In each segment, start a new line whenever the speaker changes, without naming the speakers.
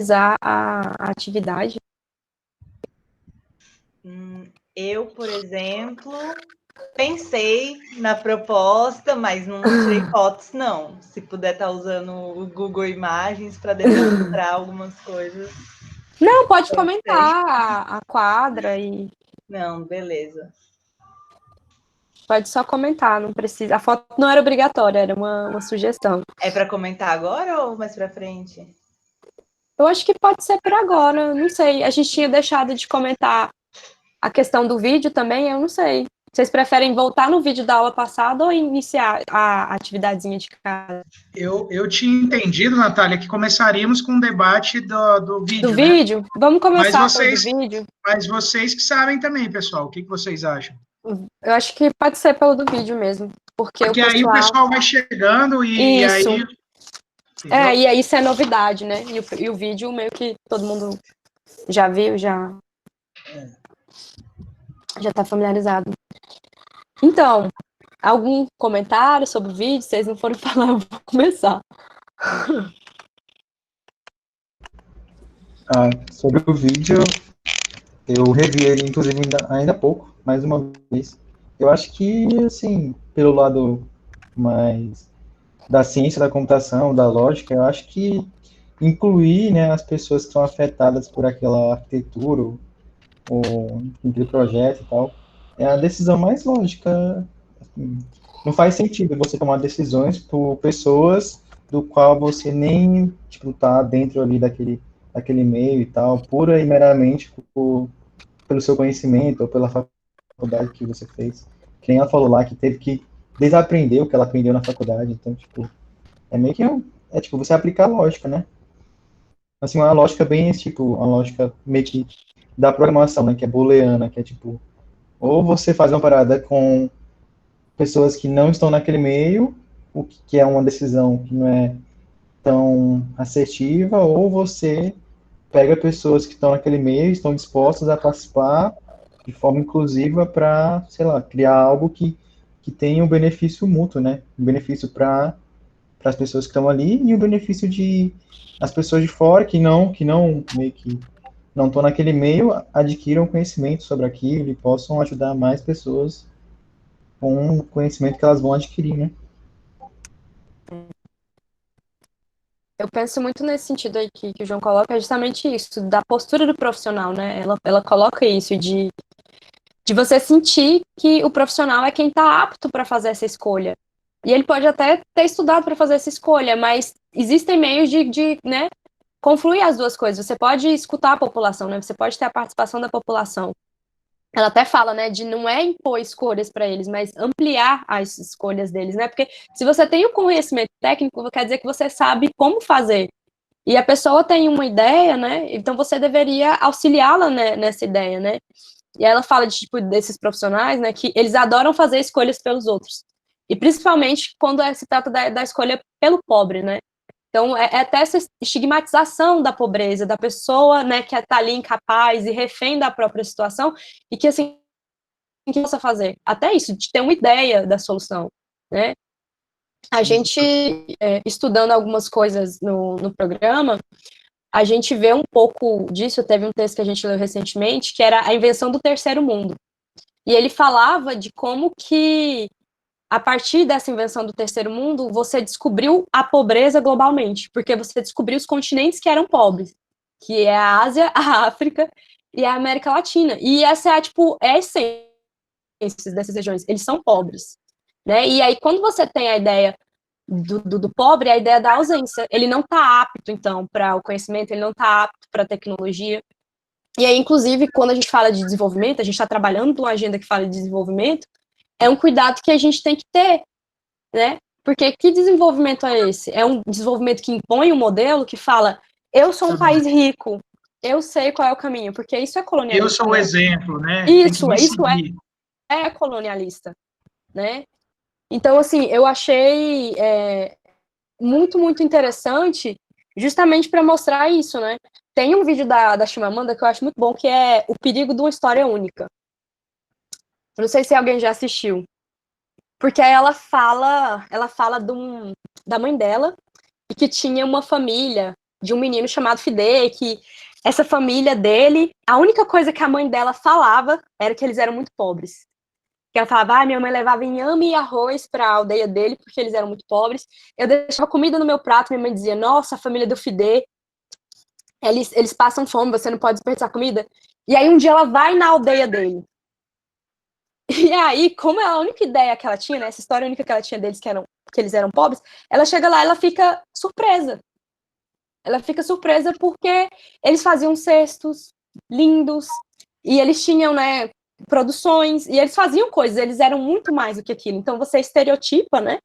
a atividade?
Eu, por exemplo, pensei na proposta, mas não tirei fotos, não. Se puder estar usando o Google Imagens para demonstrar algumas coisas.
Não, pode comentar a quadra e...
Não, beleza.
Pode só comentar, não precisa. A foto não era obrigatória, era uma sugestão.
É para comentar agora ou mais para frente?
Eu acho que pode ser por agora, não sei. A gente tinha deixado de comentar a questão do vídeo também, eu não sei. Vocês preferem voltar no vídeo da aula passada ou iniciar a atividadezinha de casa?
Eu tinha entendido, Natália, que começaríamos com um debate do
Do
vídeo, né?
vídeo? Vamos
Mas
começar pelo do
vocês,
vídeo?
mas vocês que sabem também, pessoal. O que vocês acham?
Eu acho que pode ser pelo do vídeo mesmo, porque o
aí o pessoal vai chegando e
Isso.
aí...
E aí isso é novidade, né? E o vídeo meio que todo mundo já viu, já tá familiarizado. Então, algum comentário sobre o vídeo? Vocês não foram falar, eu vou começar.
Sobre o vídeo, eu revi ele, inclusive, ainda há pouco, mais uma vez. Eu acho que, assim, pelo lado mais da ciência da computação, da lógica, eu acho que incluir, né, as pessoas que são afetadas por aquela arquitetura, ou aquele projeto e tal, é a decisão mais lógica. Assim, não faz sentido você tomar decisões por pessoas do qual você nem, tipo, tá dentro ali daquele meio e tal, pura e meramente pelo seu conhecimento ou pela faculdade que você fez. Que nem ela falou lá, que teve que desaprender o que ela aprendeu na faculdade. Então, tipo, é meio que tipo, você aplicar a lógica, né? Assim, uma lógica bem, tipo, uma lógica meio que da programação, né? Que é booleana, que é tipo, ou você faz uma parada com pessoas que não estão naquele meio, o que é uma decisão que não é tão assertiva, ou você pega pessoas que estão naquele meio, estão dispostas a participar de forma inclusiva para, sei lá, criar algo que tenha um benefício mútuo, né? Um benefício para as pessoas que estão ali e um benefício de as pessoas de fora que não meio que não estão naquele meio adquiram conhecimento sobre aquilo e possam ajudar mais pessoas com o conhecimento que elas vão adquirir, né?
Eu penso muito nesse sentido aí que o João coloca, é justamente isso, da postura do profissional, né? Ela coloca isso, de você sentir que o profissional é quem está apto para fazer essa escolha. E ele pode até ter estudado para fazer essa escolha, mas existem meios né, confluir as duas coisas. Você pode escutar a população, né? Você pode ter a participação da população. Ela até fala, né, de não é impor escolhas para eles, mas ampliar as escolhas deles, né? Porque se você tem o conhecimento técnico, quer dizer que você sabe como fazer. E a pessoa tem uma ideia, né? Então você deveria auxiliá-la, né, nessa ideia, né? E ela fala de tipo desses profissionais, né, que eles adoram fazer escolhas pelos outros. E principalmente quando se trata da escolha pelo pobre, né? Então, é até essa estigmatização da pobreza, da pessoa, né, que está ali incapaz e refém da própria situação, e que, assim, o que possa fazer? Até isso, de ter uma ideia da solução, né? A gente, estudando algumas coisas no programa, a gente vê um pouco disso, teve um texto que a gente leu recentemente, que era a invenção do terceiro mundo. E ele falava de como que a partir dessa invenção do terceiro mundo, você descobriu a pobreza globalmente, porque você descobriu os continentes que eram pobres, que é a Ásia, a África e a América Latina. E essa é, tipo, é a essência dessas regiões, eles são pobres, né? E aí, quando você tem a ideia do pobre, a ideia da ausência, ele não está apto, então, para o conhecimento, ele não está apto para a tecnologia. E aí, inclusive, quando a gente fala de desenvolvimento, a gente está trabalhando numa agenda que fala de desenvolvimento, é um cuidado que a gente tem que ter, né? Porque que desenvolvimento é esse? É um desenvolvimento que impõe um modelo que fala, eu sou um país rico, eu sei qual é o caminho, porque isso é colonialista.
Eu sou o exemplo, né?
Isso é colonialista, né? Então, assim, eu achei muito, muito interessante justamente para mostrar isso, né? Tem um vídeo da Chimamanda que eu acho muito bom, que é O Perigo de uma História Única. Eu não sei se alguém já assistiu. Porque aí ela fala da mãe dela, e que tinha uma família de um menino chamado Fide, que essa família dele, a única coisa que a mãe dela falava era que eles eram muito pobres. Que ela falava, minha mãe levava inhame e arroz para a aldeia dele, porque eles eram muito pobres. Eu deixava comida no meu prato, minha mãe dizia, nossa, a família do Fide, eles passam fome, você não pode desperdiçar comida. E aí um dia ela vai na aldeia dele. E aí, como é a única ideia que ela tinha, né, essa história única que ela tinha deles, que eles eram pobres, ela chega lá e ela fica surpresa. Ela fica surpresa porque eles faziam cestos lindos, e eles tinham, né, produções, e eles faziam coisas, eles eram muito mais do que aquilo. Então você estereotipa, né?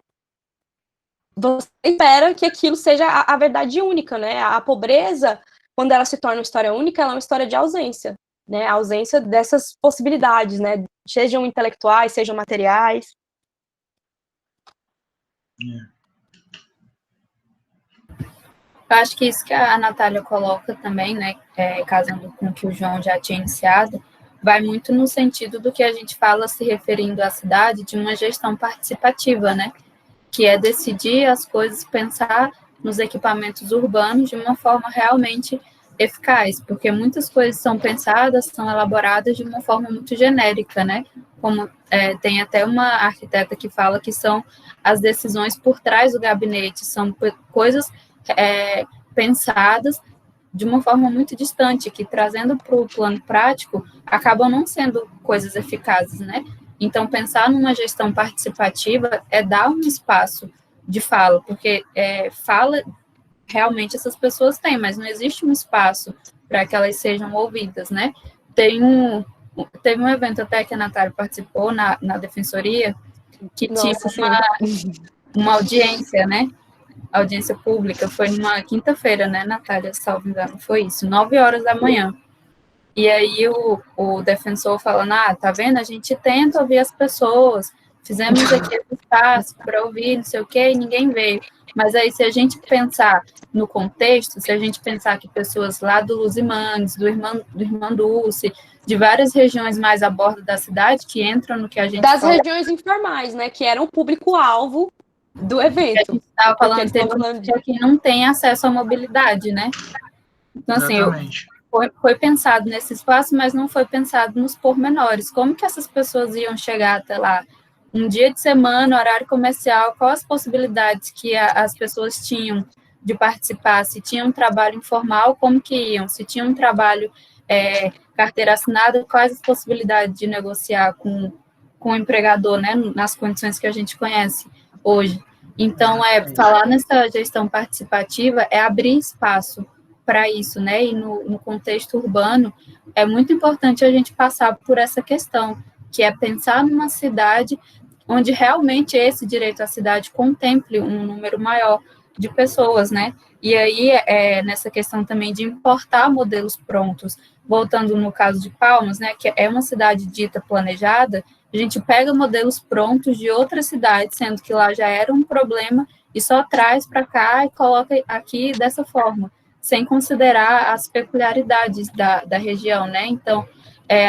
Você espera que aquilo seja a verdade única, né? A pobreza, quando ela se torna uma história única, ela é uma história de ausência, né? A ausência dessas possibilidades, né? Sejam intelectuais, sejam materiais.
Eu acho que isso que a Natália coloca também, né, casando com o que o João já tinha iniciado, vai muito no sentido do que a gente fala se referindo à cidade de uma gestão participativa, né, que é decidir as coisas, pensar nos equipamentos urbanos de uma forma realmente eficaz, porque muitas coisas são pensadas, são elaboradas de uma forma muito genérica, né, como tem até uma arquiteta que fala que são as decisões por trás do gabinete, são coisas pensadas de uma forma muito distante, que trazendo para o plano prático, acabam não sendo coisas eficazes, né? Então, pensar numa gestão participativa é dar um espaço de fala, porque fala realmente essas pessoas têm, mas não existe um espaço para que elas sejam ouvidas, né? Teve um evento até que a Natália participou na Defensoria, que
Nossa,
tinha uma audiência, né? Audiência pública, foi numa quinta-feira, né, Natália, salvo engano, foi isso, 9 horas da manhã. E aí o defensor falando, tá vendo, a gente tenta ouvir as pessoas, fizemos aqui esse espaço para ouvir, não sei o quê, e ninguém veio. Mas aí, se a gente pensar no contexto, se a gente pensar que pessoas lá do Luzimandes, do Irmã Dulce, de várias regiões mais à borda da cidade, que entram no que a gente
das
fala,
regiões informais, né, que eram o público-alvo do evento.
A gente estava falando de quem não tem acesso à mobilidade, né? Então, assim, foi pensado nesse espaço, mas não foi pensado nos pormenores. Como que essas pessoas iam chegar até lá? Um dia de semana, horário comercial, quais as possibilidades que as pessoas tinham de participar? Se tinham um trabalho informal, como que iam? Se tinham um trabalho carteira assinada, quais as possibilidades de negociar com o empregador, né? Nas condições que a gente conhece hoje. Então, falar nessa gestão participativa é abrir espaço para isso, né? E no contexto urbano, é muito importante a gente passar por essa questão, que é pensar numa cidade onde realmente esse direito à cidade contemple um número maior de pessoas, né? E aí, nessa questão também de importar modelos prontos, voltando no caso de Palmas, né? Que é uma cidade dita planejada, a gente pega modelos prontos de outras cidades, sendo que lá já era um problema, e só traz para cá e coloca aqui dessa forma, sem considerar as peculiaridades da região, né? Então,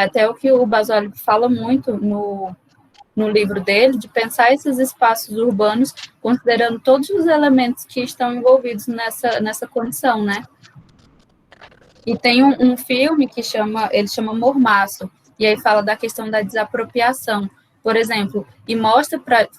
até o que o Basoli fala muito no livro dele, de pensar esses espaços urbanos, considerando todos os elementos que estão envolvidos nessa condição, né? E tem um filme que ele chama Mormaço, e aí fala da questão da desapropriação, por exemplo, e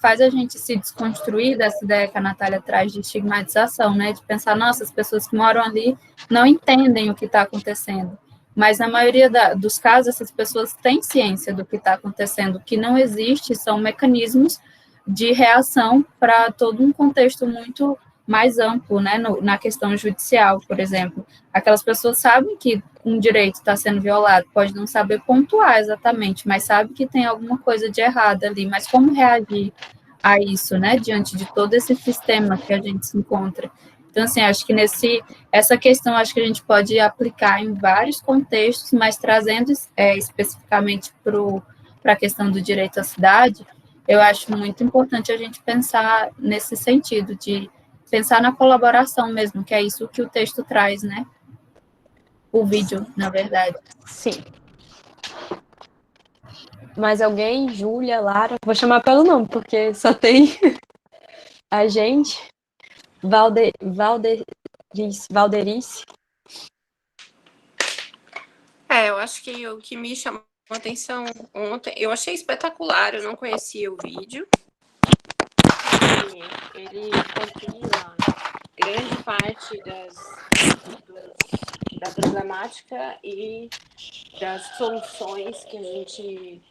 faz a gente se desconstruir dessa ideia que a Natália traz de estigmatização, né, de pensar, nossa, as pessoas que moram ali não entendem o que está acontecendo, mas na maioria dos casos, essas pessoas têm ciência do que está acontecendo, o que não existe são mecanismos de reação para todo um contexto muito mais amplo, né, na questão judicial, por exemplo. Aquelas pessoas sabem que um direito está sendo violado, pode não saber pontuar exatamente, mas sabe que tem alguma coisa de errado ali, mas como reagir a isso, né, diante de todo esse sistema que a gente se encontra. Então, assim, acho que essa questão, acho que a gente pode aplicar em vários contextos, mas trazendo especificamente para a questão do direito à cidade, eu acho muito importante a gente pensar nesse sentido, de pensar na colaboração mesmo, que é isso que o texto traz, né? O vídeo, na verdade.
Sim. Mais alguém? Júlia, Lara? Vou chamar pelo nome, porque só tem a gente. Valderice?
Eu acho que o que me chamou a atenção ontem, eu achei espetacular, eu não conhecia o vídeo. Ele compila grande parte da problemática e das soluções que a gente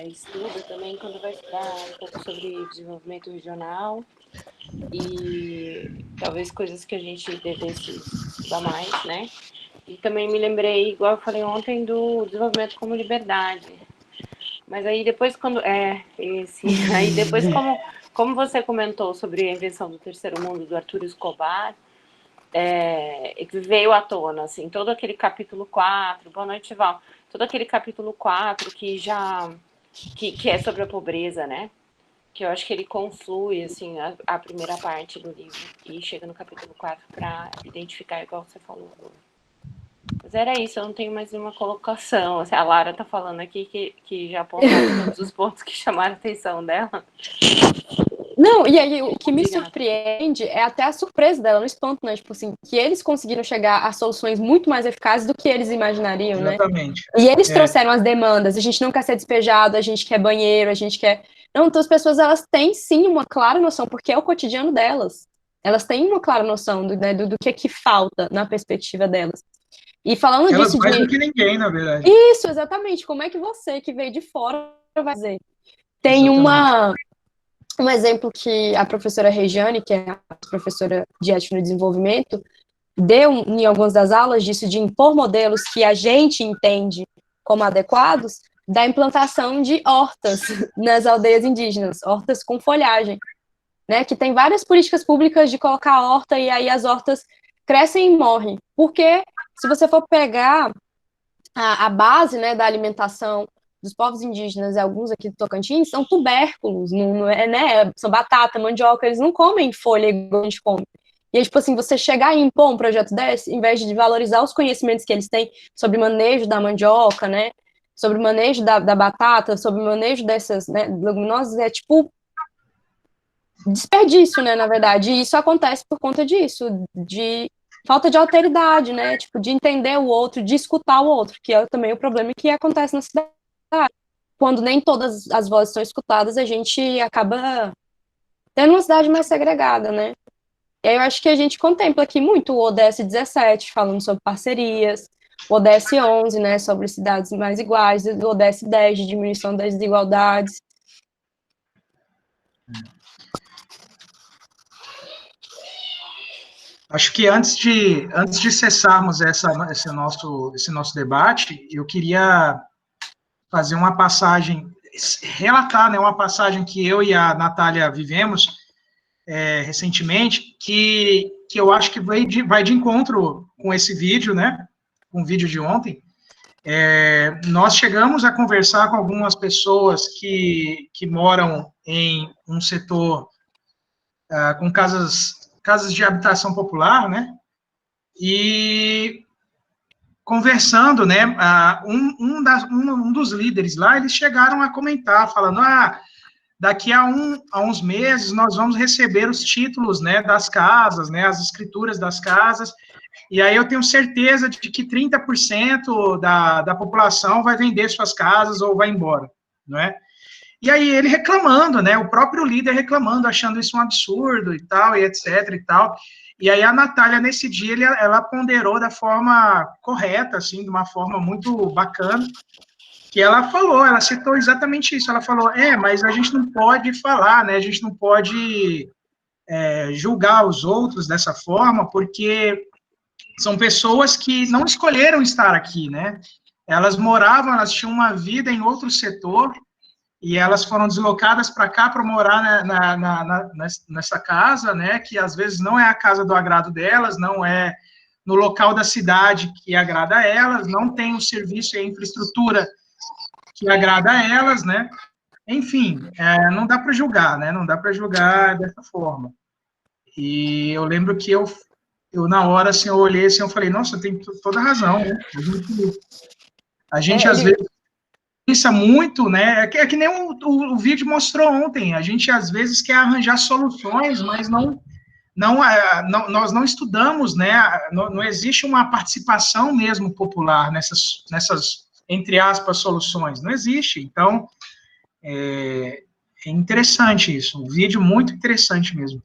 estuda também quando vai estudar um pouco sobre desenvolvimento regional e talvez coisas que a gente devesse estudar mais, né? E também me lembrei, igual eu falei ontem, do desenvolvimento como liberdade. Mas aí depois aí depois como você comentou sobre a invenção do terceiro mundo do Arthur Escobar, veio à tona, assim, todo aquele capítulo 4, boa noite, Val, todo aquele capítulo 4 que é sobre a pobreza, né? Que eu acho que ele conflui, assim, a primeira parte do livro e chega no capítulo 4 para identificar, igual você falou. Mas era isso, eu não tenho mais nenhuma colocação. Assim, a Lara tá falando aqui que já apontaram todos os pontos que chamaram a atenção dela.
Não, e aí o que me surpreende é até a surpresa dela, no espanto, né? Tipo assim, que eles conseguiram chegar a soluções muito mais eficazes do que eles imaginariam, né?
Exatamente.
E eles trouxeram as demandas, a gente não quer ser despejado, a gente quer banheiro, a gente quer... Não, então as pessoas, elas têm sim uma clara noção, porque é o cotidiano delas. Elas têm uma clara noção do que falta na perspectiva delas. E falando
elas
disso
mais do que ninguém, na verdade.
Isso, exatamente. Como é que você, que veio de fora, vai dizer? Tem um exemplo que a professora Regiane, que é a professora de ética no desenvolvimento, deu em algumas das aulas disso, de impor modelos que a gente entende como adequados, da implantação de hortas nas aldeias indígenas, hortas com folhagem, né? Que tem várias políticas públicas de colocar horta e aí as hortas crescem e morrem. Porque se você for pegar a base, né, da alimentação dos povos indígenas e alguns aqui do Tocantins são tubérculos, não é, né, são batata, mandioca, eles não comem folha igual a gente come. E aí, tipo assim, você chegar e impor um projeto desse, em vez de valorizar os conhecimentos que eles têm sobre manejo da mandioca, né, sobre o manejo da batata, sobre o manejo dessas, né, leguminosas, é tipo desperdício, né, na verdade. E isso acontece por conta disso, de falta de alteridade, né, tipo, de entender o outro, de escutar o outro, que é também o problema que acontece na cidade. Quando nem todas as vozes são escutadas, a gente acaba tendo uma cidade mais segregada, né. E aí eu acho que a gente contempla aqui muito o ODS 17, falando sobre parcerias, o ODS 11, né, sobre cidades mais iguais, o ODS 10, de diminuição das desigualdades.
Acho que antes de cessarmos esse nosso debate, eu queria fazer uma passagem, relatar, né, uma passagem que eu e a Natália vivemos recentemente, que eu acho que vai de encontro com esse vídeo, né, com o vídeo de ontem. Nós chegamos a conversar com algumas pessoas que moram em um setor com casas de habitação popular, né, e conversando, né, um dos líderes lá, eles chegaram a comentar, falando, daqui a uns meses nós vamos receber os títulos, né, das casas, né, as escrituras das casas, e aí eu tenho certeza de que 30% da população vai vender suas casas ou vai embora, não é? E aí ele reclamando, né, o próprio líder reclamando, achando isso um absurdo e tal, e etc e tal. E aí a Natália, nesse dia, ela ponderou da forma correta, assim, de uma forma muito bacana, que ela falou, ela citou exatamente isso, ela falou, mas a gente não pode falar, né, a gente não pode julgar os outros dessa forma, porque são pessoas que não escolheram estar aqui, né, elas moravam, elas tinham uma vida em outro setor, e elas foram deslocadas para cá para morar nessa casa, né, que às vezes não é a casa do agrado delas, não é no local da cidade que agrada a elas, não tem o serviço e a infraestrutura que agrada a elas, né, enfim, não dá para julgar, né, não dá para julgar dessa forma. E eu lembro que eu na hora, assim, eu olhei assim, eu falei, nossa, tem toda a razão, né, a gente às vezes pensa muito, né, é que nem o vídeo mostrou ontem, a gente às vezes quer arranjar soluções, mas nós não estudamos, né? Não existe uma participação mesmo popular nessas, entre aspas, soluções. Não existe. Então, é interessante isso. Um vídeo muito interessante mesmo.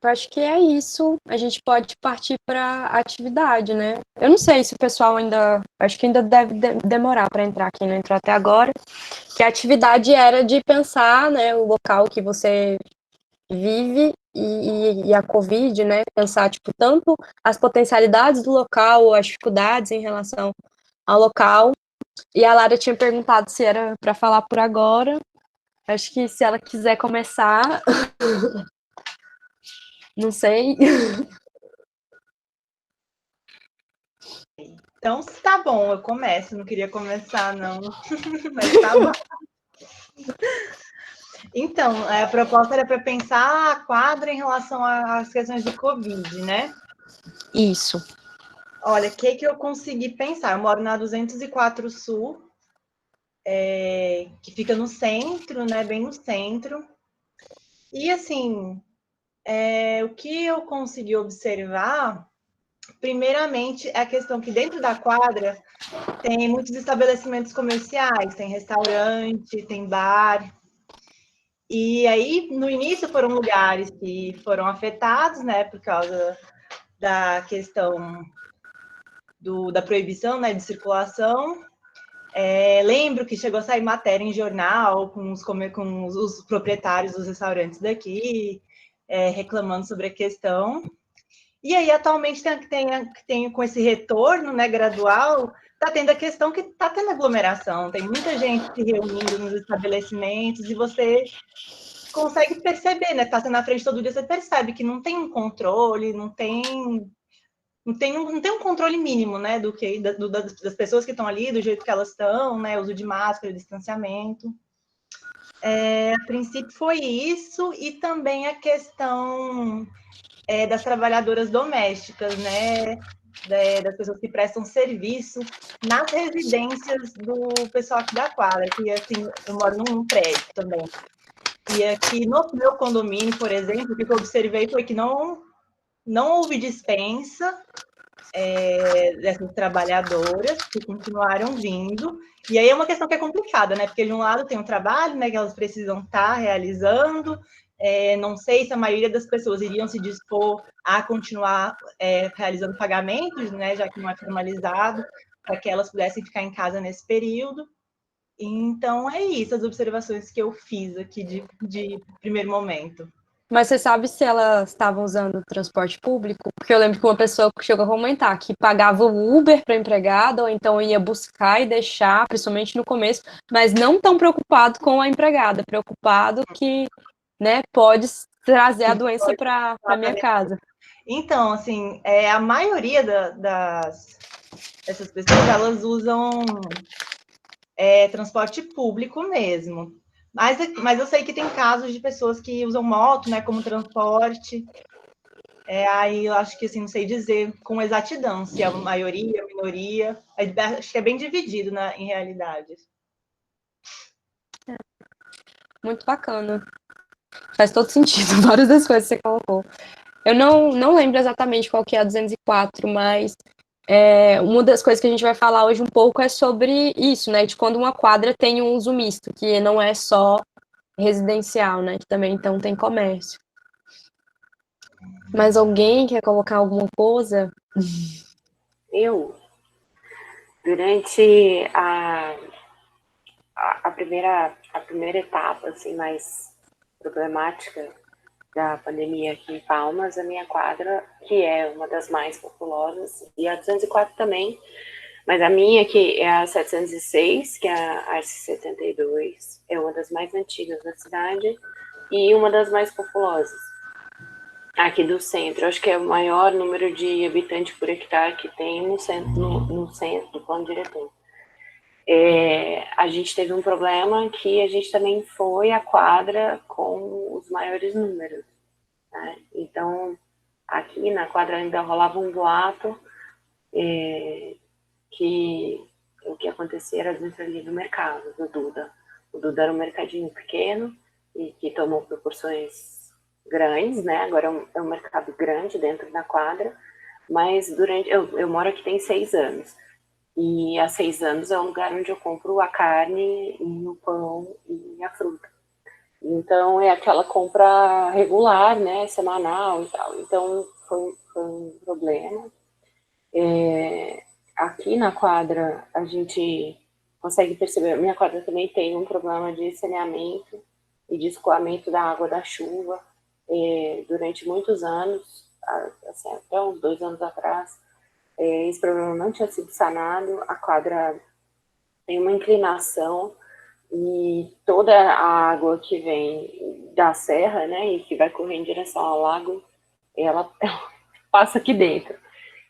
Eu acho que é isso. A gente pode partir para a atividade, né? Eu não sei se o pessoal ainda. Acho que ainda deve demorar para entrar, quem não entrou até agora. Que a atividade era de pensar, né, o local que você vive e a Covid, né? Pensar, tipo, tanto as potencialidades do local, as dificuldades em relação ao local. E a Lara tinha perguntado se era para falar por agora. Acho que se ela quiser começar, não sei.
Então, tá bom, eu começo. Não queria começar, não, mas tá bom. Então, a proposta era para pensar a quadra em relação às questões do Covid, né?
Isso.
Olha, o que eu consegui pensar? Eu moro na 204 Sul, que fica no centro, né? Bem no centro. E, assim, o que eu consegui observar, primeiramente, é a questão que dentro da quadra tem muitos estabelecimentos comerciais, tem restaurante, tem bar. E aí, no início, foram lugares que foram afetados, né, por causa da questão da proibição, né, de circulação. Lembro que chegou a sair matéria em jornal com os proprietários dos restaurantes daqui, reclamando sobre a questão. E aí, atualmente, tem com esse retorno, né, gradual, está tendo a questão que está tendo aglomeração, tem muita gente se reunindo nos estabelecimentos e você consegue perceber, né? Tá na frente todo dia, você percebe que não tem um controle, não tem um controle mínimo, né? Das pessoas que estão ali, do jeito que elas estão, né? Uso de máscara, distanciamento. A princípio foi isso, e também a questão das trabalhadoras domésticas, né? Das pessoas que prestam serviço nas residências do pessoal aqui da quadra, que assim, eu moro num prédio também. E aqui no meu condomínio, por exemplo, o que eu observei foi que não houve dispensa dessas trabalhadoras, que continuaram vindo. E aí é uma questão que é complicada, né? Porque de um lado tem o trabalho, né, que elas precisam estar realizando. Não sei se a maioria das pessoas iriam se dispor a continuar realizando pagamentos, né, já que não é formalizado, para que elas pudessem ficar em casa nesse período. Então, é isso, as observações que eu fiz aqui de primeiro momento.
Mas você sabe se elas estavam usando transporte público? Porque eu lembro que uma pessoa chegou a comentar que pagava o Uber para a empregada, ou então ia buscar e deixar, principalmente no começo, mas não tão preocupado com a empregada, preocupado que, né, pode trazer a doença para a minha casa.
Então, assim, a maioria dessas pessoas, elas usam transporte público mesmo. Mas eu sei que tem casos de pessoas que usam moto, né, como transporte. Aí eu acho que, assim, não sei dizer com exatidão se é a maioria, a minoria. Acho que é bem dividido, né, em realidade.
Muito bacana. Faz todo sentido, várias das coisas que você colocou. Eu não lembro exatamente qual que é a 204, mas uma das coisas que a gente vai falar hoje um pouco é sobre isso, né? De quando uma quadra tem um uso misto, que não é só residencial, né? Que também então tem comércio. Mas alguém quer colocar alguma coisa?
Durante a primeira etapa, assim, mais problemática da pandemia aqui em Palmas, a minha quadra, que é uma das mais populosas, e a 204 também, mas a minha, que é a 706, que é a Arce 72, é uma das mais antigas da cidade e uma das mais populosas aqui do centro. Acho que é o maior número de habitantes por hectare que tem no centro, no centro do plano diretor. A gente teve um problema que a gente também foi à quadra com os maiores números, né? Então, aqui na quadra ainda rolava um boato que o que acontecia era dentro ali do mercado, do Duda. O Duda era um mercadinho pequeno, e que tomou proporções grandes, né? Agora é um mercado grande dentro da quadra, mas eu moro aqui tem 6 anos, e há 6 anos é um lugar onde eu compro a carne, e o pão e a fruta. Então, é aquela compra regular, né, semanal e tal. Então, foi um problema. Aqui na quadra, a gente consegue perceber, minha quadra também tem um problema de saneamento e de escoamento da água da chuva. Durante muitos anos, assim, até uns 2 anos atrás, esse problema não tinha sido sanado. A quadra tem uma inclinação e toda a água que vem da serra, né, e que vai correr em direção ao lago, ela passa aqui dentro.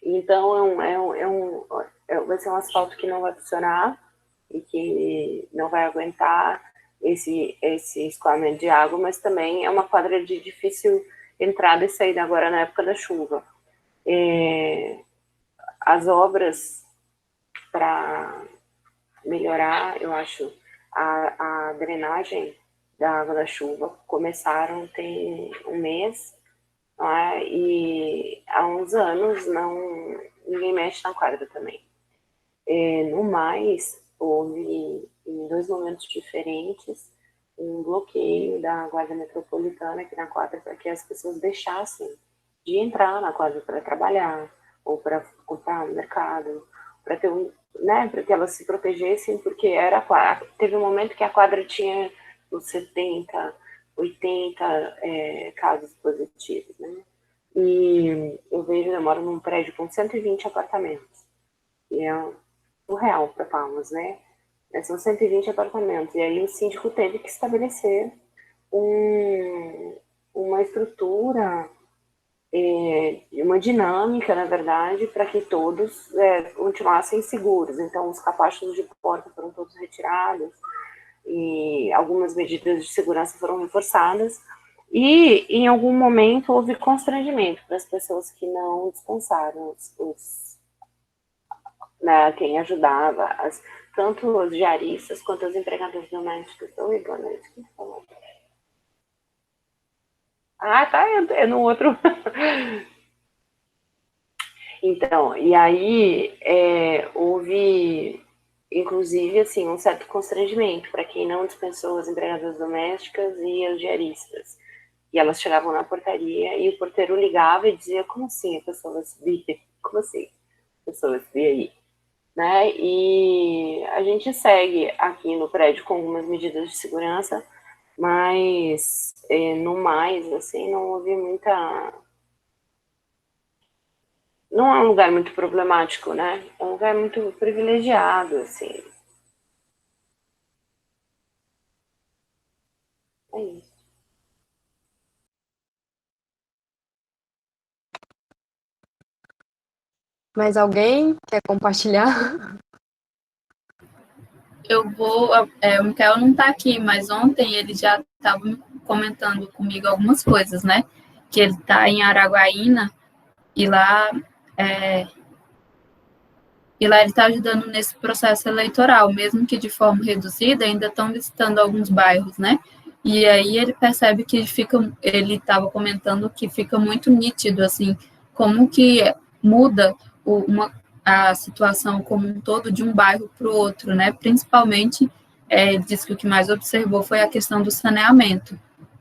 Então, vai ser um asfalto que não vai funcionar e que não vai aguentar esse escoamento de água, mas também é uma quadra de difícil entrada e saída agora na época da chuva. As obras para melhorar, eu acho, a drenagem da água da chuva começaram tem um mês, né, e há uns anos ninguém mexe na quadra também. No mais, houve em 2 momentos diferentes um bloqueio da Guarda Metropolitana aqui na quadra para que as pessoas deixassem de entrar na quadra para trabalhar ou para comprar no mercado, para ter né, para que elas se protegessem, porque teve um momento que a quadra tinha uns 70, 80 casos positivos, né? E eu moro num prédio com 120 apartamentos, e é surreal para Palmas, né? São 120 apartamentos, e aí o síndico teve que estabelecer uma estrutura, uma dinâmica, na verdade, para que todos continuassem seguros. Então, os capachos de porta foram todos retirados e algumas medidas de segurança foram reforçadas. E, em algum momento, houve constrangimento para as pessoas que não dispensaram né, quem ajudava, tanto os diaristas quanto as empregadas domésticas. Oi, boa noite. Quem falou? Ah, tá, é no outro. Então, e aí houve, inclusive, assim, um certo constrangimento para quem não dispensou as empregadas domésticas e as diaristas. E elas chegavam na portaria e o porteiro ligava e dizia: como assim a pessoa vai subir? Como assim a pessoa vai subir aí? Né? E a gente segue aqui no prédio com algumas medidas de segurança, mas no mais, assim, não houve muita... Não é um lugar muito problemático, né? É um lugar muito privilegiado, assim. É isso.
Mais alguém quer compartilhar?
O Michael não está aqui, mas ontem ele já estava comentando comigo algumas coisas, né? Que ele está em Araguaína e lá ele está ajudando nesse processo eleitoral, mesmo que de forma reduzida, ainda estão visitando alguns bairros, né? E aí ele percebe que ele estava comentando que fica muito nítido, assim, como que muda a situação como um todo de um bairro para o outro, né? Principalmente, ele disse que o que mais observou foi a questão do saneamento,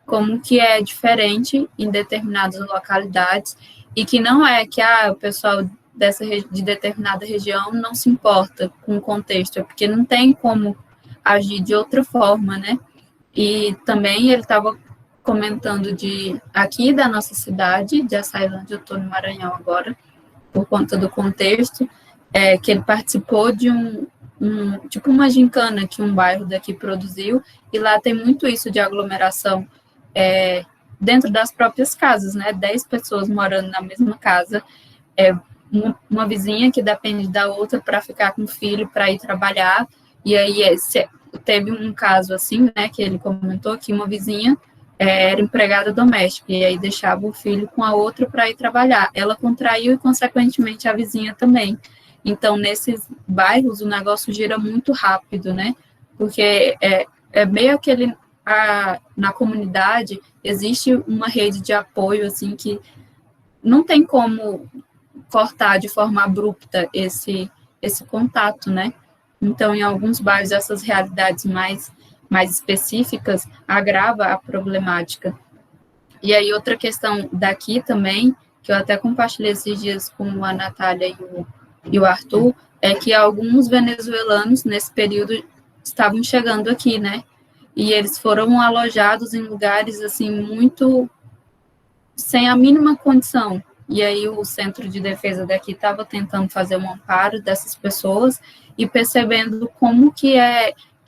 como que é diferente em determinadas localidades e que não é que o pessoal de determinada região não se importa com o contexto, é porque não tem como agir de outra forma, né? E também ele estava comentando aqui da nossa cidade, de Açailândia, eu estou no Maranhão agora, por conta do contexto, que ele participou de tipo uma gincana que um bairro daqui produziu, e lá tem muito isso de aglomeração dentro das próprias casas, né? 10 pessoas morando na mesma casa, uma vizinha que depende da outra para ficar com o filho, para ir trabalhar, e aí teve um caso assim, né, que ele comentou que uma vizinha era empregada doméstica, e aí deixava o filho com a outra para ir trabalhar. Ela contraiu e, consequentemente, a vizinha também. Então, nesses bairros, o negócio gira muito rápido, né, porque é meio na comunidade existe uma rede de apoio, assim, que não tem como cortar de forma abrupta esse contato, né? Então, em alguns bairros, essas realidades mais específicas agrava a problemática. E aí, outra questão daqui também, que eu até compartilhei esses dias com a Natália e o Arthur, é que alguns venezuelanos, nesse período, estavam chegando aqui, né? E eles foram alojados em lugares, assim, muito sem a mínima condição. E aí o Centro de Defesa daqui estava tentando fazer um amparo dessas pessoas e percebendo como que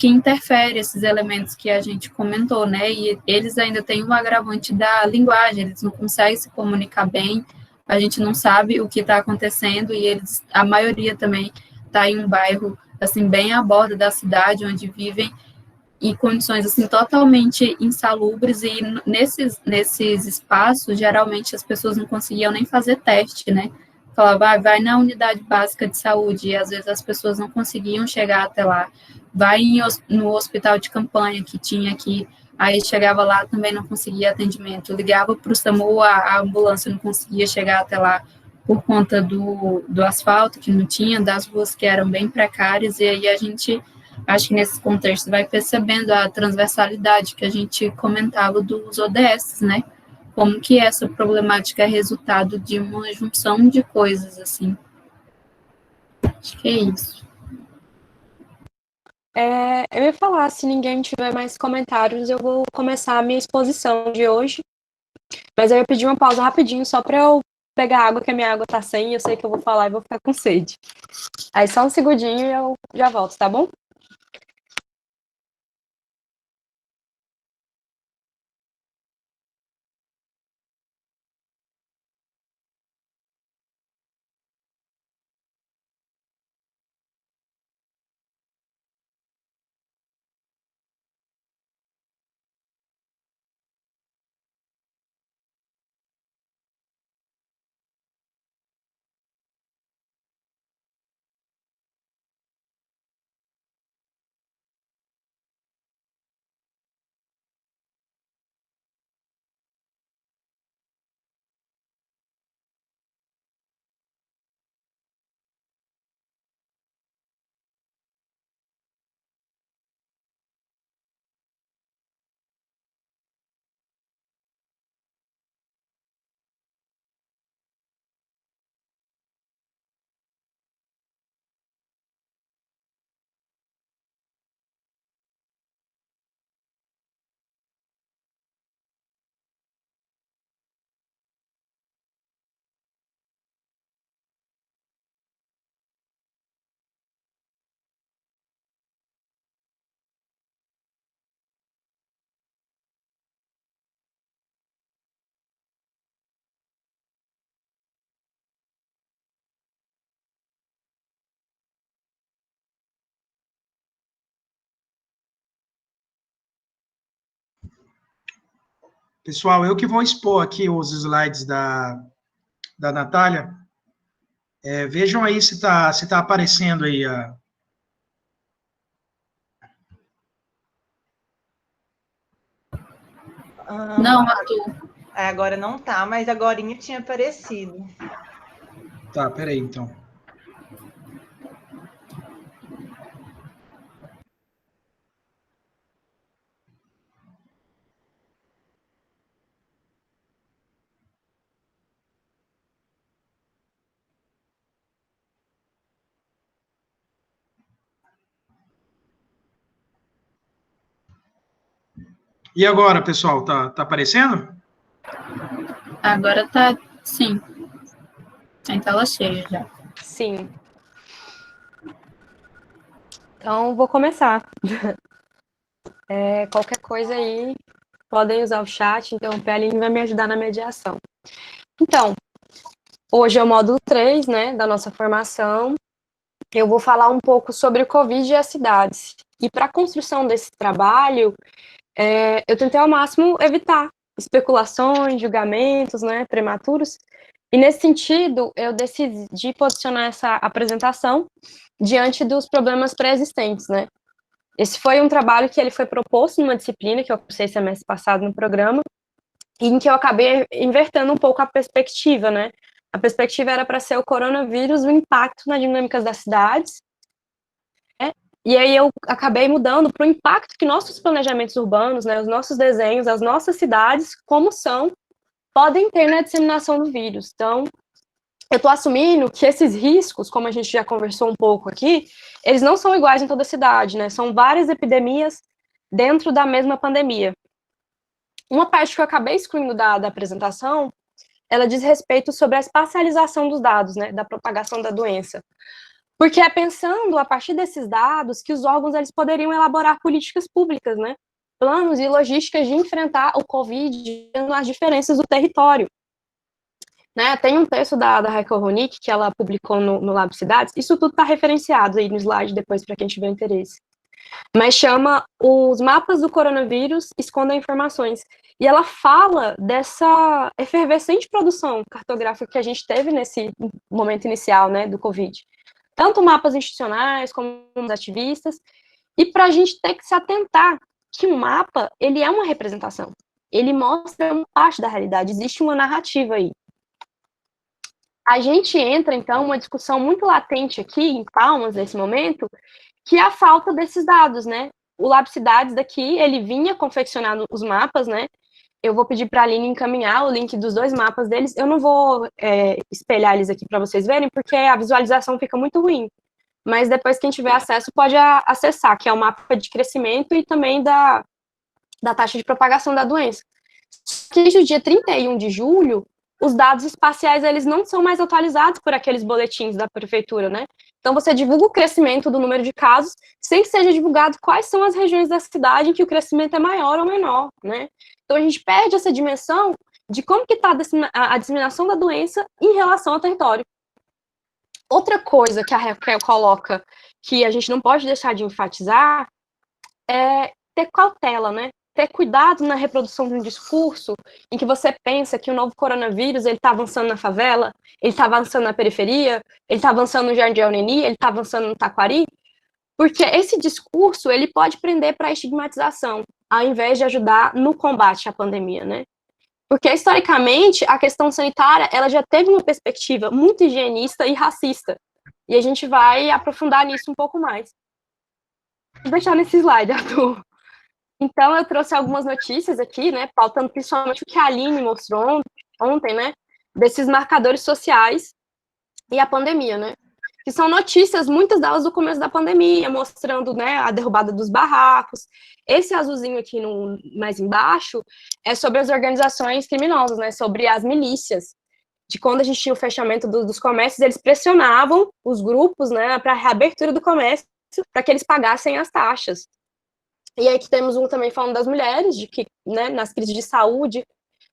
interfere esses elementos que a gente comentou, né? E eles ainda têm um agravante da linguagem, eles não conseguem se comunicar bem, a gente não sabe o que está acontecendo e a maioria também está em um bairro assim bem à borda da cidade, onde vivem em condições assim totalmente insalubres, e nesses espaços geralmente as pessoas não conseguiam nem fazer teste, né? Falava, vai na unidade básica de saúde, e às vezes as pessoas não conseguiam chegar até lá. Vai no hospital de campanha que tinha aqui, aí chegava lá, também não conseguia atendimento. Ligava para o SAMU, a ambulância não conseguia chegar até lá por conta do asfalto que não tinha, das ruas que eram bem precárias, e aí a gente, acho que nesse contexto, vai percebendo a transversalidade que a gente comentava dos ODS, né? Como que essa problemática é resultado de uma junção de coisas, assim. Acho que é isso.
Eu ia falar, se ninguém tiver mais comentários, eu vou começar a minha exposição de hoje. Mas eu ia pedir uma pausa rapidinho, só para eu pegar água, que a minha água tá sem, e eu sei que eu vou falar e vou ficar com sede. Aí só um segundinho e eu já volto, tá bom?
Pessoal, eu que vou expor aqui os slides da Natália. Vejam aí se tá aparecendo aí.
Não, Arthur.
Agora não tá, mas agorinha tinha aparecido.
Tá, peraí, então. E agora, pessoal, tá aparecendo?
Agora tá, sim. Tá em tela cheia já.
Sim. Então, vou começar. Qualquer coisa aí, podem usar o chat, interromper, a Aline vai me ajudar na mediação. Então, hoje é o módulo 3, né, da nossa formação. Eu vou falar um pouco sobre o Covid e as cidades. E para a construção desse trabalho, eu tentei ao máximo evitar especulações, julgamentos, né, prematuros. E nesse sentido, eu decidi posicionar essa apresentação diante dos problemas pré-existentes, né? Esse foi um trabalho que ele foi proposto numa disciplina que eu cursei semestre passado no programa, em que eu acabei invertendo um pouco a perspectiva, né? A perspectiva era para ser o coronavírus, o impacto nas dinâmicas das cidades, né? E aí eu acabei mudando para o impacto que nossos planejamentos urbanos, né, os nossos desenhos, as nossas cidades, como são, podem ter na disseminação do vírus. Então, eu estou assumindo que esses riscos, como a gente já conversou um pouco aqui, eles não são iguais em toda a cidade, né? São várias epidemias dentro da mesma pandemia. Uma parte que eu acabei excluindo da apresentação, ela diz respeito sobre a espacialização dos dados, né, da propagação da doença. Porque é pensando, a partir desses dados, que os órgãos eles poderiam elaborar políticas públicas, né? Planos e logísticas de enfrentar o Covid, as diferenças do território. Né, tem um texto da Raquel Ronick, que ela publicou no Lab Cidades, isso tudo está referenciado aí no slide depois para quem tiver interesse, mas chama Os Mapas do Coronavírus Escondem Informações, e ela fala dessa efervescente produção cartográfica que a gente teve nesse momento inicial, né, do Covid, tanto mapas institucionais como os ativistas, e para a gente ter que se atentar que um mapa, ele é uma representação, ele mostra uma parte da realidade, existe uma narrativa aí. A gente entra, então, uma discussão muito latente aqui, em Palmas, nesse momento, que é a falta desses dados, né? O Lab Cidades daqui, ele vinha confeccionando os mapas, né? Eu vou pedir para a Aline encaminhar o link dos 2 mapas deles. Eu não vou espelhar eles aqui para vocês verem, porque a visualização fica muito ruim. Mas depois, quem tiver acesso pode acessar, que é o mapa de crescimento e também da taxa de propagação da doença. Desde o dia 31 de julho, os dados espaciais, eles não são mais atualizados por aqueles boletins da prefeitura, né? Então, você divulga o crescimento do número de casos, sem que seja divulgado quais são as regiões da cidade em que o crescimento é maior ou menor, né? Então, a gente perde essa dimensão de como que está a disseminação da doença em relação ao território. Outra coisa que a Raquel coloca, que a gente não pode deixar de enfatizar, é ter cautela, né? Ter cuidado na reprodução de um discurso em que você pensa que o novo coronavírus ele está avançando na favela, ele está avançando na periferia, ele está avançando no Jardim Alneni, ele está avançando no Taquari, porque esse discurso ele pode prender para a estigmatização, ao invés de ajudar no combate à pandemia, né? Porque, historicamente, a questão sanitária ela já teve uma perspectiva muito higienista e racista, e a gente vai aprofundar nisso um pouco mais. Vou deixar nesse slide, Arthur. Então, eu trouxe algumas notícias aqui, né, pautando principalmente o que a Aline mostrou ontem, né, desses marcadores sociais e a pandemia, né, que são notícias, muitas delas do começo da pandemia, mostrando, né, a derrubada dos barracos. Esse azulzinho aqui mais embaixo é sobre as organizações criminosas, né, sobre as milícias, de quando a gente tinha o fechamento dos comércios, eles pressionavam os grupos, né, para a reabertura do comércio, para que eles pagassem as taxas. E aí que temos um também falando das mulheres, de que, né, nas crises de saúde,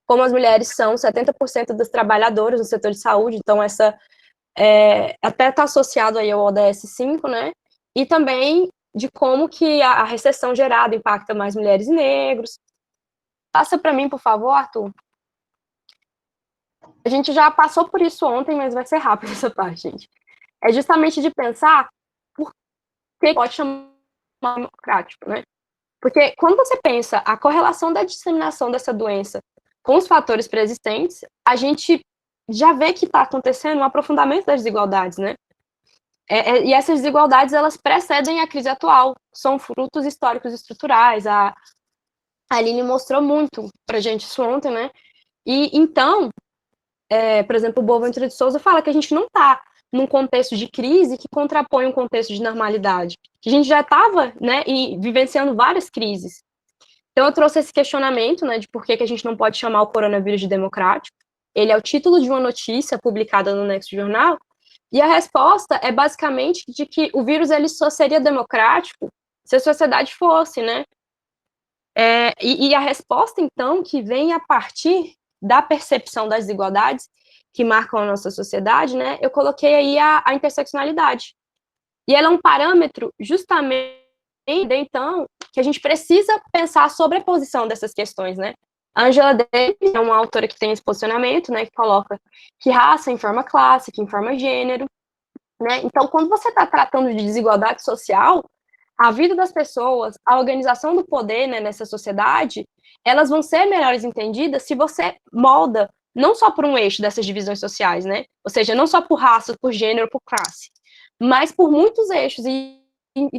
como as mulheres são 70% dos trabalhadores no setor de saúde, então essa até está associado aí ao ODS 5, né, e também de como que a recessão gerada impacta mais mulheres e negros. Passa para mim, por favor, Arthur. A gente já passou por isso ontem, mas vai ser rápido essa parte, gente. É justamente de pensar por que pode chamar democrático, né? Porque quando você pensa a correlação da disseminação dessa doença com os fatores preexistentes, a gente já vê que está acontecendo um aprofundamento das desigualdades, né? E essas desigualdades, elas precedem a crise atual, são frutos históricos e estruturais. A Aline mostrou muito pra gente isso ontem, né? E então, por exemplo, o Boaventura de Souza fala que a gente não está num contexto de crise que contrapõe um contexto de normalidade, que a gente já estava, né, vivenciando várias crises. Então eu trouxe esse questionamento, né, de por que a gente não pode chamar o coronavírus de democrático. Ele é o título de uma notícia publicada no Nexo Jornal, e a resposta é basicamente de que o vírus ele só seria democrático se a sociedade fosse, né? E a resposta, então, que vem a partir da percepção das desigualdades que marcam a nossa sociedade, né, eu coloquei aí a interseccionalidade. E ela é um parâmetro, justamente, então, que a gente precisa pensar a sobreposição dessas questões, né. A Angela Davis é uma autora que tem esse posicionamento, né, que coloca que raça informa classe, que informa gênero, né. Então, quando você está tratando de desigualdade social, a vida das pessoas, a organização do poder, né, nessa sociedade, elas vão ser melhores entendidas se você molda não só por um eixo dessas divisões sociais, né? Ou seja, não só por raça, por gênero, por classe, mas por muitos eixos e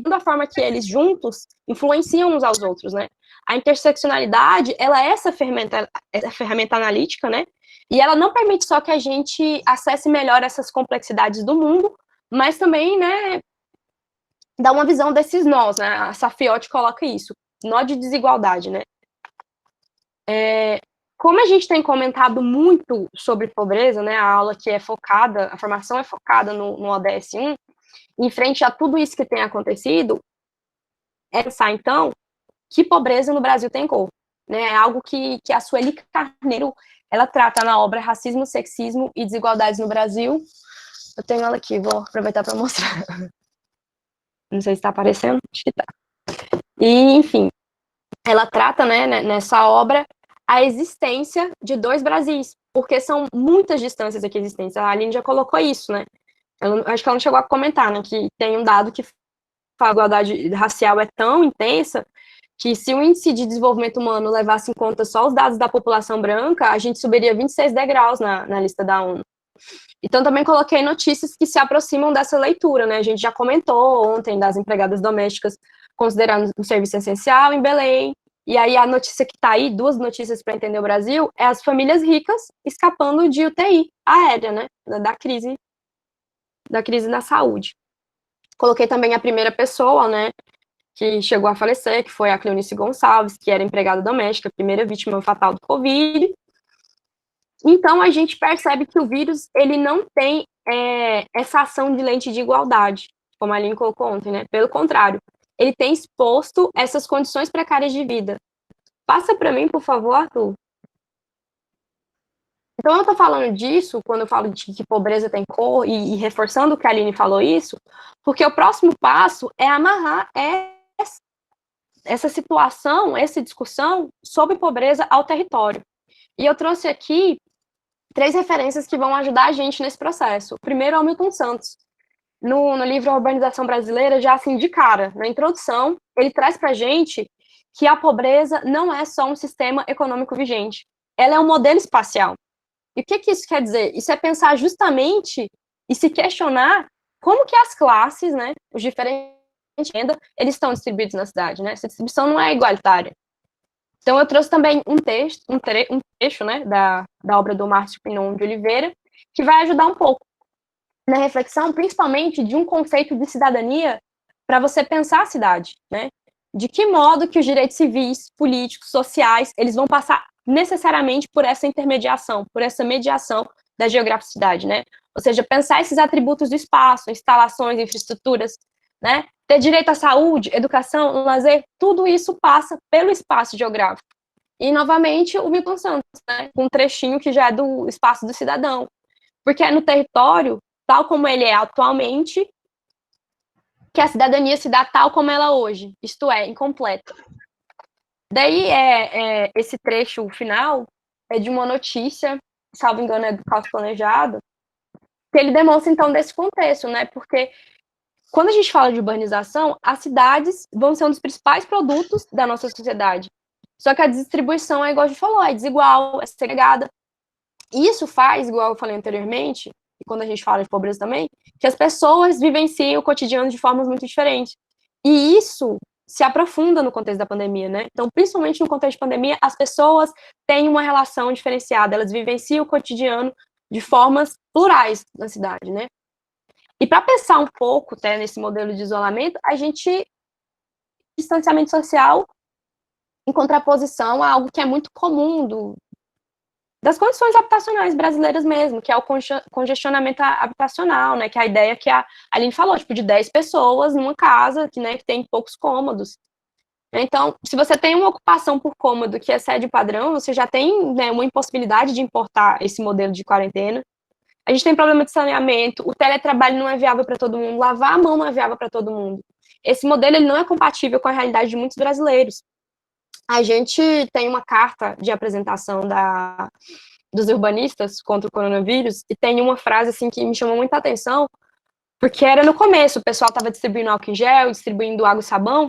da forma que eles juntos influenciam uns aos outros, né? A interseccionalidade, ela é essa ferramenta analítica, né? E ela não permite só que a gente acesse melhor essas complexidades do mundo, mas também, né, dá uma visão desses nós, né? A Safiotti coloca isso, nó de desigualdade, né? Como a gente tem comentado muito sobre pobreza, né? A aula que é focada, a formação é focada no ODS 1, em frente a tudo isso que tem acontecido, é pensar, então, que pobreza no Brasil tem cor, né? É algo que a Sueli Carneiro, ela trata na obra Racismo, Sexismo e Desigualdades no Brasil. Eu tenho ela aqui, vou aproveitar para mostrar. Não sei se está aparecendo, acho que está. E, enfim, ela trata, né, nessa obra, a existência de dois Brasis, porque são muitas distâncias aqui existentes. A Aline já colocou isso, né? Acho que ela não chegou a comentar, né, que tem um dado que a igualdade racial é tão intensa que se o índice de desenvolvimento humano levasse em conta só os dados da população branca, a gente subiria 26 degraus na lista da ONU. Então, também coloquei notícias que se aproximam dessa leitura, né? A gente já comentou ontem das empregadas domésticas considerando um serviço essencial em Belém. E aí a notícia que está aí, duas notícias para entender o Brasil, é as famílias ricas escapando de UTI aérea, né? Da crise da saúde. Coloquei também a primeira pessoa, né? Que chegou a falecer, que foi a Cleonice Gonçalves, que era empregada doméstica, primeira vítima fatal do Covid. Então, a gente percebe que o vírus, ele não tem essa ação de lente de igualdade, como a Aline colocou ontem, né? Pelo contrário, ele tem exposto essas condições precárias de vida. Passa para mim, por favor, Arthur. Então, eu estou falando disso, quando eu falo de que pobreza tem cor, e reforçando que a Aline falou isso, porque o próximo passo é amarrar essa situação, essa discussão sobre pobreza ao território. E eu trouxe aqui 3 referências que vão ajudar a gente nesse processo. O primeiro é o Milton Santos. No livro A Urbanização Brasileira, já assim, de cara, na introdução, ele traz para a gente que a pobreza não é só um sistema econômico vigente, ela é um modelo espacial. E o que isso quer dizer? Isso é pensar justamente e se questionar como que as classes, né, os diferentes renda, eles estão distribuídos na cidade, né? Essa distribuição não é igualitária. Então, eu trouxe também um trecho, né, da obra do Márcio Pinon de Oliveira, que vai ajudar um pouco na reflexão, principalmente de um conceito de cidadania para você pensar a cidade, né? De que modo que os direitos civis, políticos, sociais, eles vão passar necessariamente por essa intermediação, por essa mediação da geograficidade, né? Ou seja, pensar esses atributos do espaço, instalações, infraestruturas, né? Ter direito à saúde, educação, lazer, tudo isso passa pelo espaço geográfico. E, novamente, o Milton Santos, né? Um trechinho que já é do espaço do cidadão. Porque é no território, tal como ele é atualmente, que a cidadania se dá tal como ela é hoje, isto é, incompleta. Daí, esse trecho final é de uma notícia, salvo engano, é do Caos Planejado, que ele demonstra, então, desse contexto, né? Porque quando a gente fala de urbanização, as cidades vão ser um dos principais produtos da nossa sociedade. Só que a distribuição é igual a gente falou, é desigual, é segregada. Isso faz, igual eu falei anteriormente, e quando a gente fala de pobreza também, que as pessoas vivenciem o cotidiano de formas muito diferentes. E isso se aprofunda no contexto da pandemia, né? Então, principalmente no contexto de pandemia, as pessoas têm uma relação diferenciada, elas vivenciam o cotidiano de formas plurais na cidade, né? E para pensar um pouco, né, nesse modelo de isolamento, a gente distanciamento social em contraposição a algo que é muito comum das condições habitacionais brasileiras mesmo, que é o congestionamento habitacional, né, que é a ideia que a Aline falou, tipo, de 10 pessoas numa casa, que tem poucos cômodos. Então, se você tem uma ocupação por cômodo que excede o padrão, você já tem, né, uma impossibilidade de importar esse modelo de quarentena. A gente tem problema de saneamento, o teletrabalho não é viável para todo mundo, lavar a mão não é viável para todo mundo. Esse modelo ele não é compatível com a realidade de muitos brasileiros. A gente tem uma carta de apresentação dos urbanistas contra o coronavírus, e tem uma frase assim, que me chamou muita atenção, Porque era no começo, o pessoal estava distribuindo álcool em gel, distribuindo água e sabão,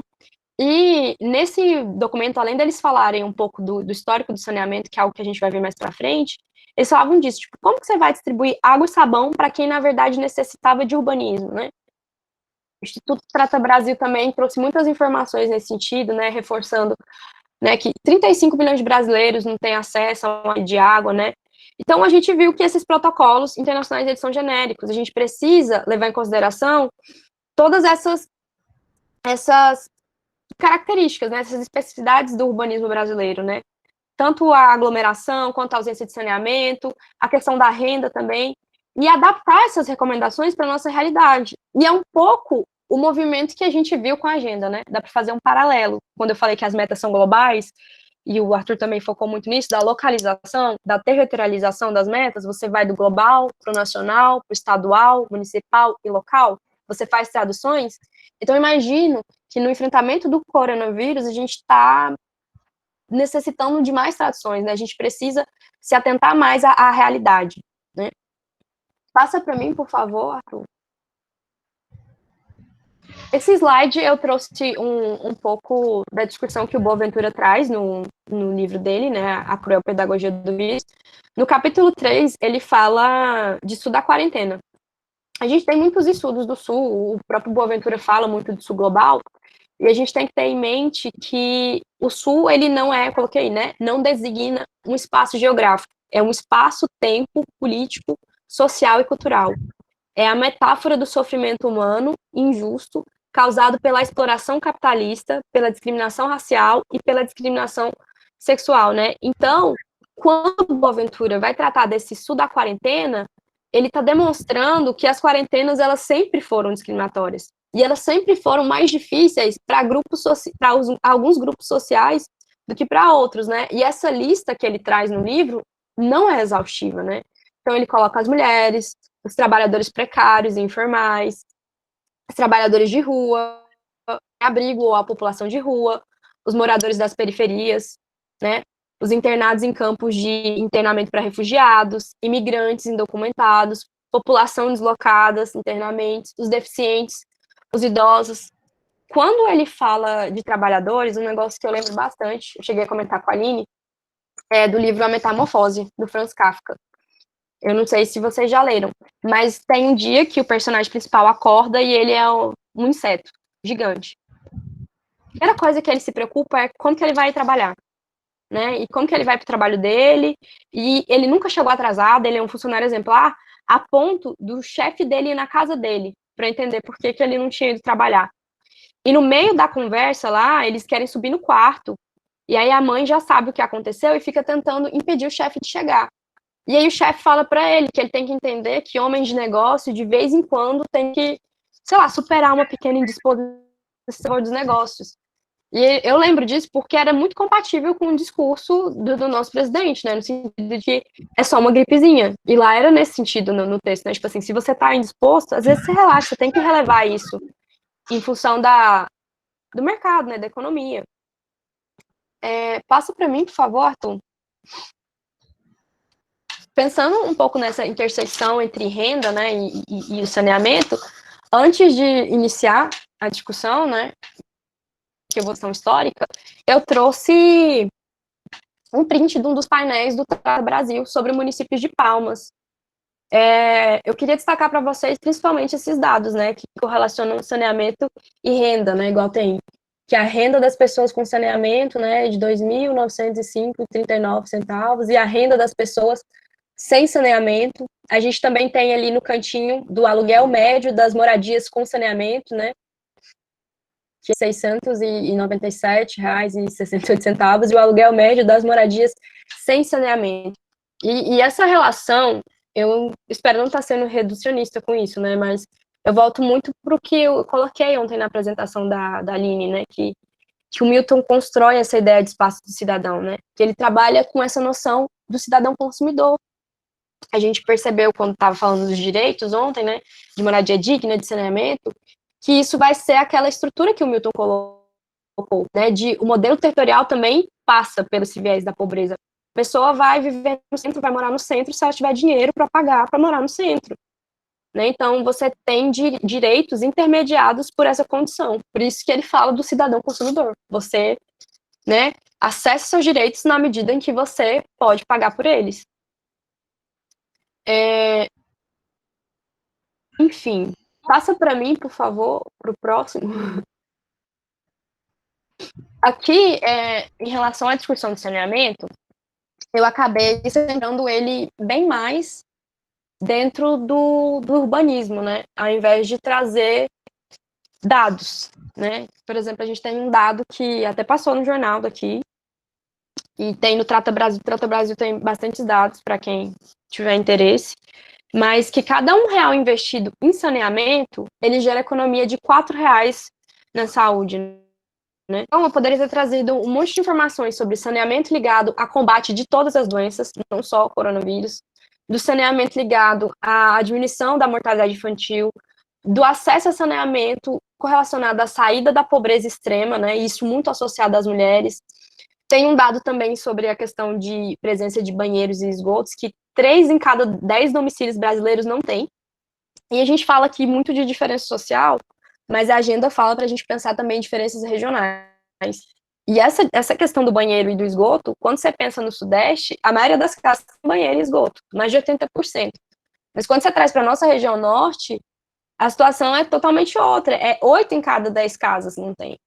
e nesse documento, além deles falarem um pouco do histórico do saneamento, que é algo que a gente vai ver mais para frente, eles falavam disso, tipo, como que você vai distribuir água e sabão para quem, na verdade, necessitava de urbanismo, né? O Instituto Trata Brasil também trouxe muitas informações nesse sentido, né, reforçando, né, que 35 milhões de brasileiros não têm acesso a uma rede de água, né? Então, a gente viu que esses protocolos internacionais eles são genéricos, a gente precisa levar em consideração todas essas características, né, essas especificidades do urbanismo brasileiro, né? Tanto a aglomeração, quanto a ausência de saneamento, a questão da renda também, e adaptar essas recomendações para a nossa realidade. E é um pouco o movimento que a gente viu com a agenda, né? Dá para fazer um paralelo. Quando eu falei que as metas são globais, e o Arthur também focou muito nisso, da localização, da territorialização das metas, você vai do global para o nacional, para o estadual, municipal e local, você faz traduções. Então, imagino que no enfrentamento do coronavírus, a gente está necessitando de mais traduções, né? A gente precisa se atentar mais à realidade, né? Passa para mim, por favor, Arthur. Esse slide eu trouxe um pouco da discussão que o Boaventura traz no livro dele, né, A Cruel Pedagogia do Vírus. No capítulo 3, ele fala de estudar quarentena. A gente tem muitos estudos do Sul, o próprio Boaventura fala muito do Sul global, e a gente tem que ter em mente que o Sul, ele não é, coloquei, né, não designa um espaço geográfico, é um espaço-tempo político, social e cultural. É a metáfora do sofrimento humano injusto causado pela exploração capitalista, pela discriminação racial e pela discriminação sexual, né? Então, quando o Boaventura vai tratar desse Sul da quarentena, ele está demonstrando que as quarentenas elas sempre foram discriminatórias e elas sempre foram mais difíceis para alguns grupos sociais do que para outros, né? E essa lista que ele traz no livro não é exaustiva, né? Então ele coloca as mulheres, os trabalhadores precários e informais, os trabalhadores de rua, abrigo ou a população de rua, os moradores das periferias, né? Os internados em campos de internamento para refugiados, imigrantes indocumentados, população deslocada internamente, os deficientes, os idosos. Quando ele fala de trabalhadores, um negócio que eu lembro bastante, eu cheguei a comentar com a Aline, é do livro A Metamorfose, do Franz Kafka. Eu não sei se vocês já leram, mas tem um dia que o personagem principal acorda e ele é um inseto gigante. A primeira coisa que ele se preocupa é como que ele vai trabalhar, né? E como que ele vai para o trabalho dele, e ele nunca chegou atrasado, ele é um funcionário exemplar, a ponto do chefe dele ir na casa dele, para entender por que ele não tinha ido trabalhar. E no meio da conversa lá, eles querem subir no quarto, e aí a mãe já sabe o que aconteceu e fica tentando impedir o chefe de chegar. E aí o chefe fala para ele que ele tem que entender que homens de negócio, de vez em quando, tem que, sei lá, superar uma pequena indisposição dos negócios. E eu lembro disso porque era muito compatível com o discurso do nosso presidente, né, no sentido de que é só uma gripezinha. E lá era nesse sentido no texto, né, tipo assim, se você tá indisposto, às vezes você relaxa, você tem que relevar isso em função do mercado, né, da economia. Passa para mim, por favor, Arthur. Pensando um pouco nessa interseção entre renda, né, e o saneamento, antes de iniciar a discussão, né, que é a evolução histórica, eu trouxe um print de um dos painéis do Trata Brasil sobre municípios de Palmas. Eu queria destacar para vocês principalmente esses dados, né, que correlacionam saneamento e renda, né, igual tem que a renda das pessoas com saneamento, né, é de R$ 2.905,39, e a renda das pessoas sem saneamento. A gente também tem ali no cantinho do aluguel médio das moradias com saneamento, né, que é R$ 697,68, e o aluguel médio das moradias sem saneamento. E essa relação, eu espero não estar sendo reducionista com isso, né, mas eu volto muito para o que eu coloquei ontem na apresentação da Aline, né, que o Milton constrói essa ideia de espaço do cidadão, né, que ele trabalha com essa noção do cidadão consumidor. A gente percebeu quando estava falando dos direitos ontem, né, de moradia digna, de saneamento, que isso vai ser aquela estrutura que o Milton colocou, né, de o modelo territorial também passa pelos viés da pobreza. A pessoa vai viver no centro, vai morar no centro se ela tiver dinheiro para pagar para morar no centro. né? Então, você tem direitos intermediados por essa condição. Por isso que ele fala do cidadão consumidor. Você, né, acessa seus direitos na medida em que você pode pagar por eles. Enfim, passa para mim, por favor, para o próximo. Aqui, em relação à discussão do saneamento, eu acabei centrando ele bem mais dentro do urbanismo, né? Ao invés de trazer dados, né? Por exemplo, a gente tem um dado que até passou no jornal daqui, e tem no Trata Brasil. O Trata Brasil tem bastantes dados para quem tiver interesse, mas que cada R$1 investido em saneamento, ele gera economia de R$4 na saúde, né? Então, eu poderia ter trazido um monte de informações sobre saneamento ligado a combate de todas as doenças, não só o coronavírus, do saneamento ligado à diminuição da mortalidade infantil, do acesso a saneamento correlacionado à saída da pobreza extrema, né? Isso muito associado às mulheres. Tem um dado também sobre a questão de presença de banheiros e esgotos, que 3 em cada 10 domicílios brasileiros não tem. E a gente fala aqui muito de diferença social, mas a agenda fala para a gente pensar também em diferenças regionais. E essa questão do banheiro e do esgoto, quando você pensa no Sudeste, a maioria das casas tem banheiro e esgoto, mais de 80%. Mas quando você traz para a nossa região norte, a situação é totalmente outra. 8 em cada 10 casas não tem.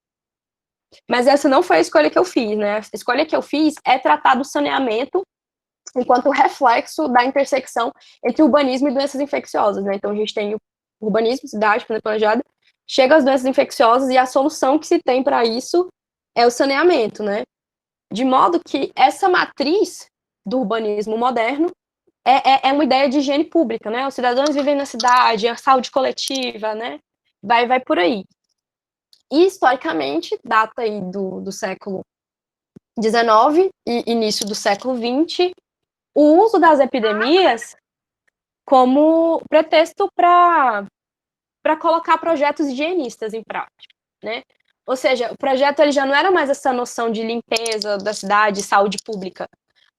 Mas essa não foi a escolha que eu fiz, né? A escolha que eu fiz é tratar do saneamento enquanto reflexo da intersecção entre urbanismo e doenças infecciosas, né? Então, a gente tem o urbanismo, cidade, planejada, chega às doenças infecciosas e a solução que se tem para isso é o saneamento, né? De modo que essa matriz do urbanismo moderno é uma ideia de higiene pública, né? Os cidadãos vivem na cidade, a saúde coletiva, né? Vai por aí. E, historicamente, data aí do século XIX e início do século XX, o uso das epidemias como pretexto para colocar projetos higienistas em prática, né? Ou seja, o projeto ele já não era mais essa noção de limpeza da cidade, saúde pública,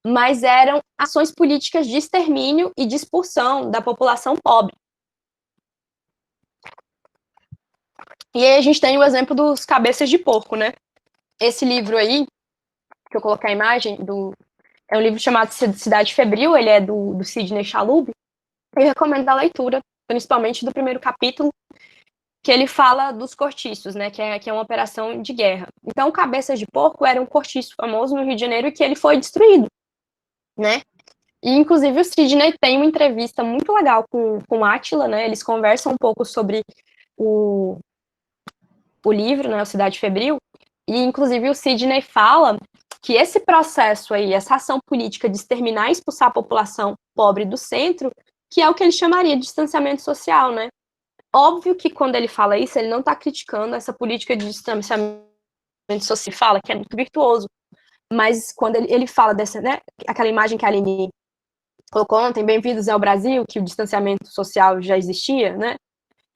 mas eram ações políticas de extermínio e de expulsão da população pobre. E aí a gente tem o exemplo dos cabeças de porco, né? Esse livro aí, que eu coloquei a imagem, é um livro chamado Cidade Febril, ele é do Sidney Chalub. Eu recomendo a leitura, principalmente do primeiro capítulo, que ele fala dos cortiços, né, que é uma operação de guerra. Então, Cabeças de Porco era um cortiço famoso no Rio de Janeiro e que ele foi destruído, né? E, inclusive, o Sidney tem uma entrevista muito legal com Átila, né? Eles conversam um pouco sobre o livro, né, o Cidade Febril, e, inclusive, o Sidney fala que esse processo aí, essa ação política de exterminar e expulsar a população pobre do centro, que é o que ele chamaria de distanciamento social, né? Óbvio que quando ele fala isso, ele não está criticando essa política de distanciamento social, fala que é muito virtuoso, mas quando ele fala dessa, né, aquela imagem que a Aline colocou ontem, Bem-vindos ao Brasil, que o distanciamento social já existia, né?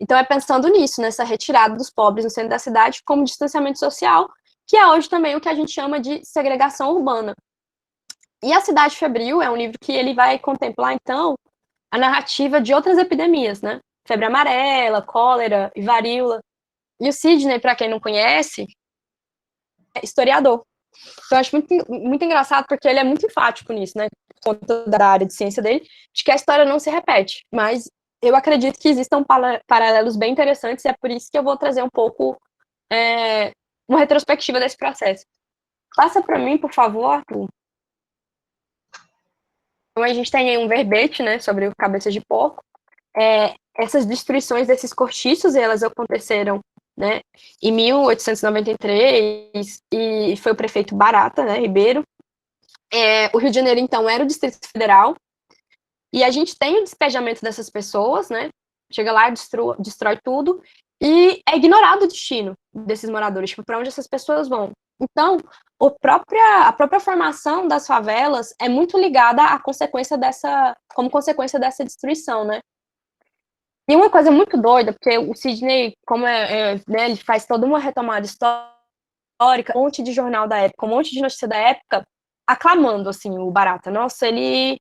Então é pensando nisso, nessa retirada dos pobres no centro da cidade como distanciamento social, que é hoje também o que a gente chama de segregação urbana. E A Cidade Febril é um livro que ele vai contemplar, então, a narrativa de outras epidemias, né? Febre amarela, cólera e varíola. E o Sidney, para quem não conhece, é historiador. Então, eu acho muito, muito engraçado, porque ele é muito enfático nisso, né? Por conta da área de ciência dele, de que a história não se repete. Mas eu acredito que existam paralelos bem interessantes, e é por isso que eu vou trazer um pouco uma retrospectiva desse processo. Passa para mim, por favor, Arthur. Então, a gente tem aí um verbete, né, sobre o Cabeça de Porco. Essas destruições desses cortiços, elas aconteceram, né, em 1893, e foi o prefeito Barata, né, Ribeiro. O Rio de Janeiro, então, era o Distrito Federal, e a gente tem o despejamento dessas pessoas, né, chega lá, destrói tudo, e é ignorado o destino desses moradores, tipo, para onde essas pessoas vão. Então, a própria formação das favelas é muito ligada como consequência dessa destruição, né. E uma coisa muito doida, porque o Sidney, como né, ele faz toda uma retomada histórica, um monte de jornal da época, um monte de notícia da época, aclamando, assim, o Barata. Nossa, ele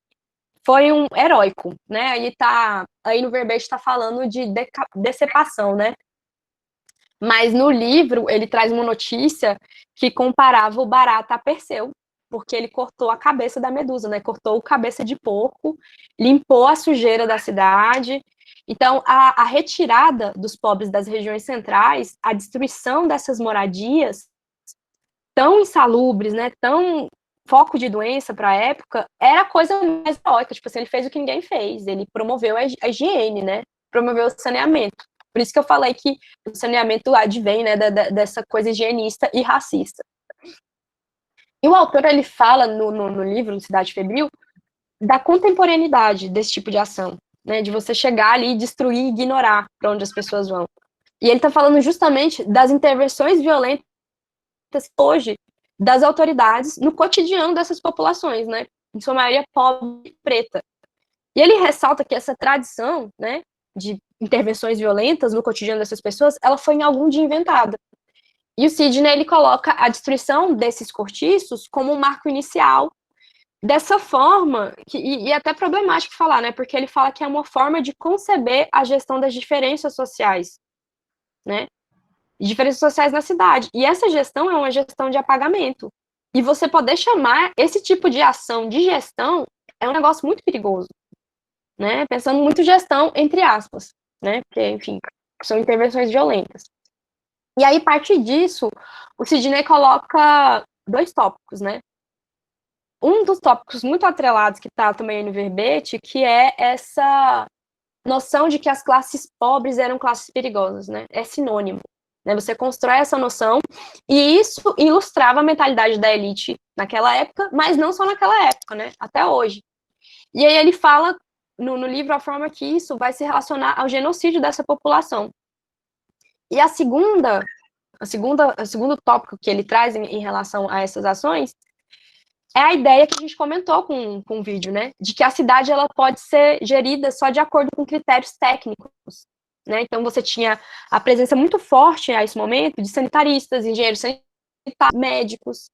foi um heróico, né? Aí no verbete está falando de decepação, né? Mas no livro ele traz uma notícia que comparava o Barata a Perseu, porque ele cortou a cabeça da Medusa, né? Cortou o cabeça de porco, limpou a sujeira da cidade. Então, a retirada dos pobres das regiões centrais, a destruição dessas moradias tão insalubres, né? Tão foco de doença para a época, era a coisa mais heróica. Tipo assim, ele fez o que ninguém fez. Ele promoveu a higiene, né? Promoveu o saneamento. Por isso que eu falei que o saneamento advém, né, dessa coisa higienista e racista. E o autor, ele fala no livro Cidade Febril da contemporaneidade desse tipo de ação, né, de você chegar ali, destruir e ignorar para onde as pessoas vão. E ele está falando justamente das intervenções violentas hoje das autoridades no cotidiano dessas populações, né, em sua maioria pobre e preta. E ele ressalta que essa tradição, né, de intervenções violentas no cotidiano dessas pessoas, ela foi em algum dia inventada. E o Sidney, ele coloca a destruição desses cortiços como um marco inicial dessa forma, e é até problemático falar, né, porque ele fala que é uma forma de conceber a gestão das diferenças sociais, né, diferenças sociais na cidade. E essa gestão é uma gestão de apagamento. E você poder chamar esse tipo de ação de gestão é um negócio muito perigoso, né, pensando muito gestão, entre aspas, né, porque, enfim, são intervenções violentas. E aí, a partir disso, o Sidney coloca 2 tópicos, né, um dos tópicos muito atrelados que está também no verbete, que é essa noção de que as classes pobres eram classes perigosas, né, é sinônimo, né, você constrói essa noção, e isso ilustrava a mentalidade da elite naquela época, mas não só naquela época, né, até hoje. E aí ele fala no livro a forma que isso vai se relacionar ao genocídio dessa população. E o segundo tópico que ele traz em relação a essas ações é a ideia que a gente comentou com o vídeo, né, de que a cidade ela pode ser gerida só de acordo com critérios técnicos, né, então você tinha a presença muito forte a esse momento de sanitaristas, engenheiros sanitários, médicos,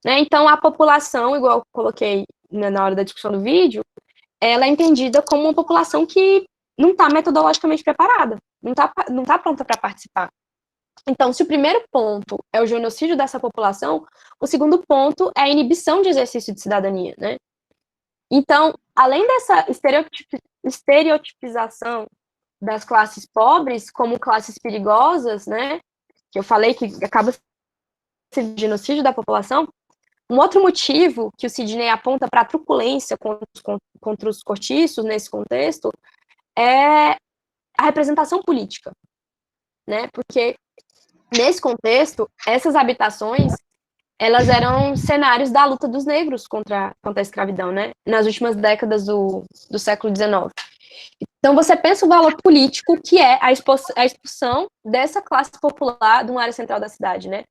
né, então a população, igual eu coloquei na hora da discussão do vídeo, ela é entendida como uma população que não está metodologicamente preparada, não tá pronta para participar. Então, se o primeiro ponto é o genocídio dessa população, o segundo ponto é a inibição de exercício de cidadania, né? Então, além dessa estereotipização das classes pobres como classes perigosas, né, que eu falei que acaba sendo genocídio da população, um outro motivo que o Sidney aponta para a truculência contra os cortiços nesse contexto é a representação política, né? Porque nesse contexto, essas habitações, elas eram cenários da luta dos negros contra a escravidão, né? Nas últimas décadas do século XIX. Então, você pensa o valor político que é a expulsão dessa classe popular de uma área central da cidade, né?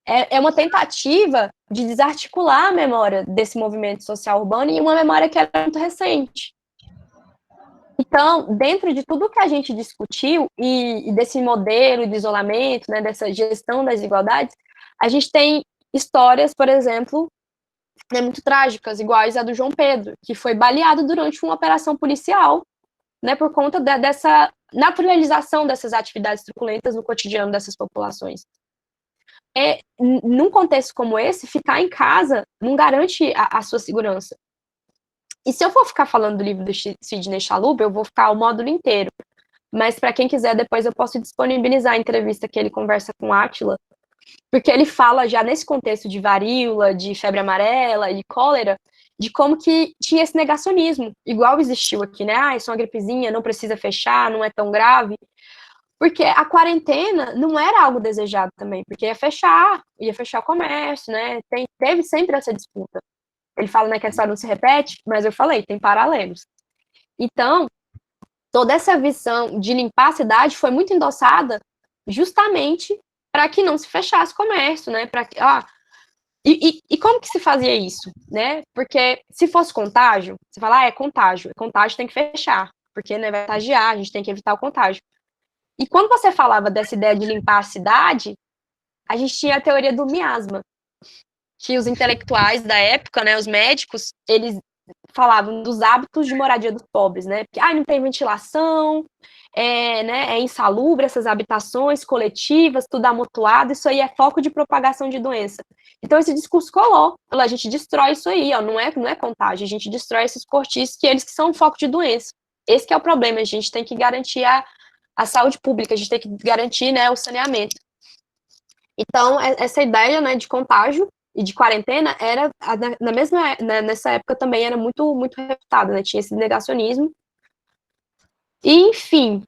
É uma tentativa de desarticular a memória desse movimento social urbano e uma memória que era muito recente. Então, dentro de tudo que a gente discutiu e desse modelo de isolamento, né, dessa gestão das desigualdades, a gente tem histórias, por exemplo, né, muito trágicas, iguais à do João Pedro, que foi baleado durante uma operação policial, né, por conta dessa naturalização dessas atividades truculentas no cotidiano dessas populações. Num contexto como esse, ficar em casa não garante a sua segurança. E se eu for ficar falando do livro do Sidney Chalupa, eu vou ficar o módulo inteiro. Mas para quem quiser, depois eu posso disponibilizar a entrevista que ele conversa com Átila, porque ele fala já nesse contexto de varíola, de febre amarela e cólera, de como que tinha esse negacionismo, igual existiu aqui, né? Ah, isso é uma gripezinha, não precisa fechar, não é tão grave. Porque a quarentena não era algo desejado também, porque ia fechar o comércio, né? Teve sempre essa disputa. Ele fala, né, que a história não se repete, mas eu falei, tem paralelos. Então, toda essa visão de limpar a cidade foi muito endossada justamente para que não se fechasse o comércio, né? E como que se fazia isso, né? Porque se fosse contágio, você fala, é contágio tem que fechar, porque né, vai contagiar, a gente tem que evitar o contágio. E quando você falava dessa ideia de limpar a cidade, a gente tinha a teoria do miasma, que os intelectuais da época, né, os médicos, eles falavam dos hábitos de moradia dos pobres, né? Porque não tem ventilação, é insalubre essas habitações coletivas, tudo amontoado, isso aí é foco de propagação de doença. Então, esse discurso colou, a gente destrói isso aí, ó, não é contágio, a gente destrói esses cortiços, que eles que são foco de doença. Esse que é o problema, a gente tem que garantir a saúde pública, a gente tem que garantir, né, o saneamento. Então, essa ideia, né, de contágio e de quarentena era, nessa época também era muito, muito refutada, né, tinha esse negacionismo. E, enfim,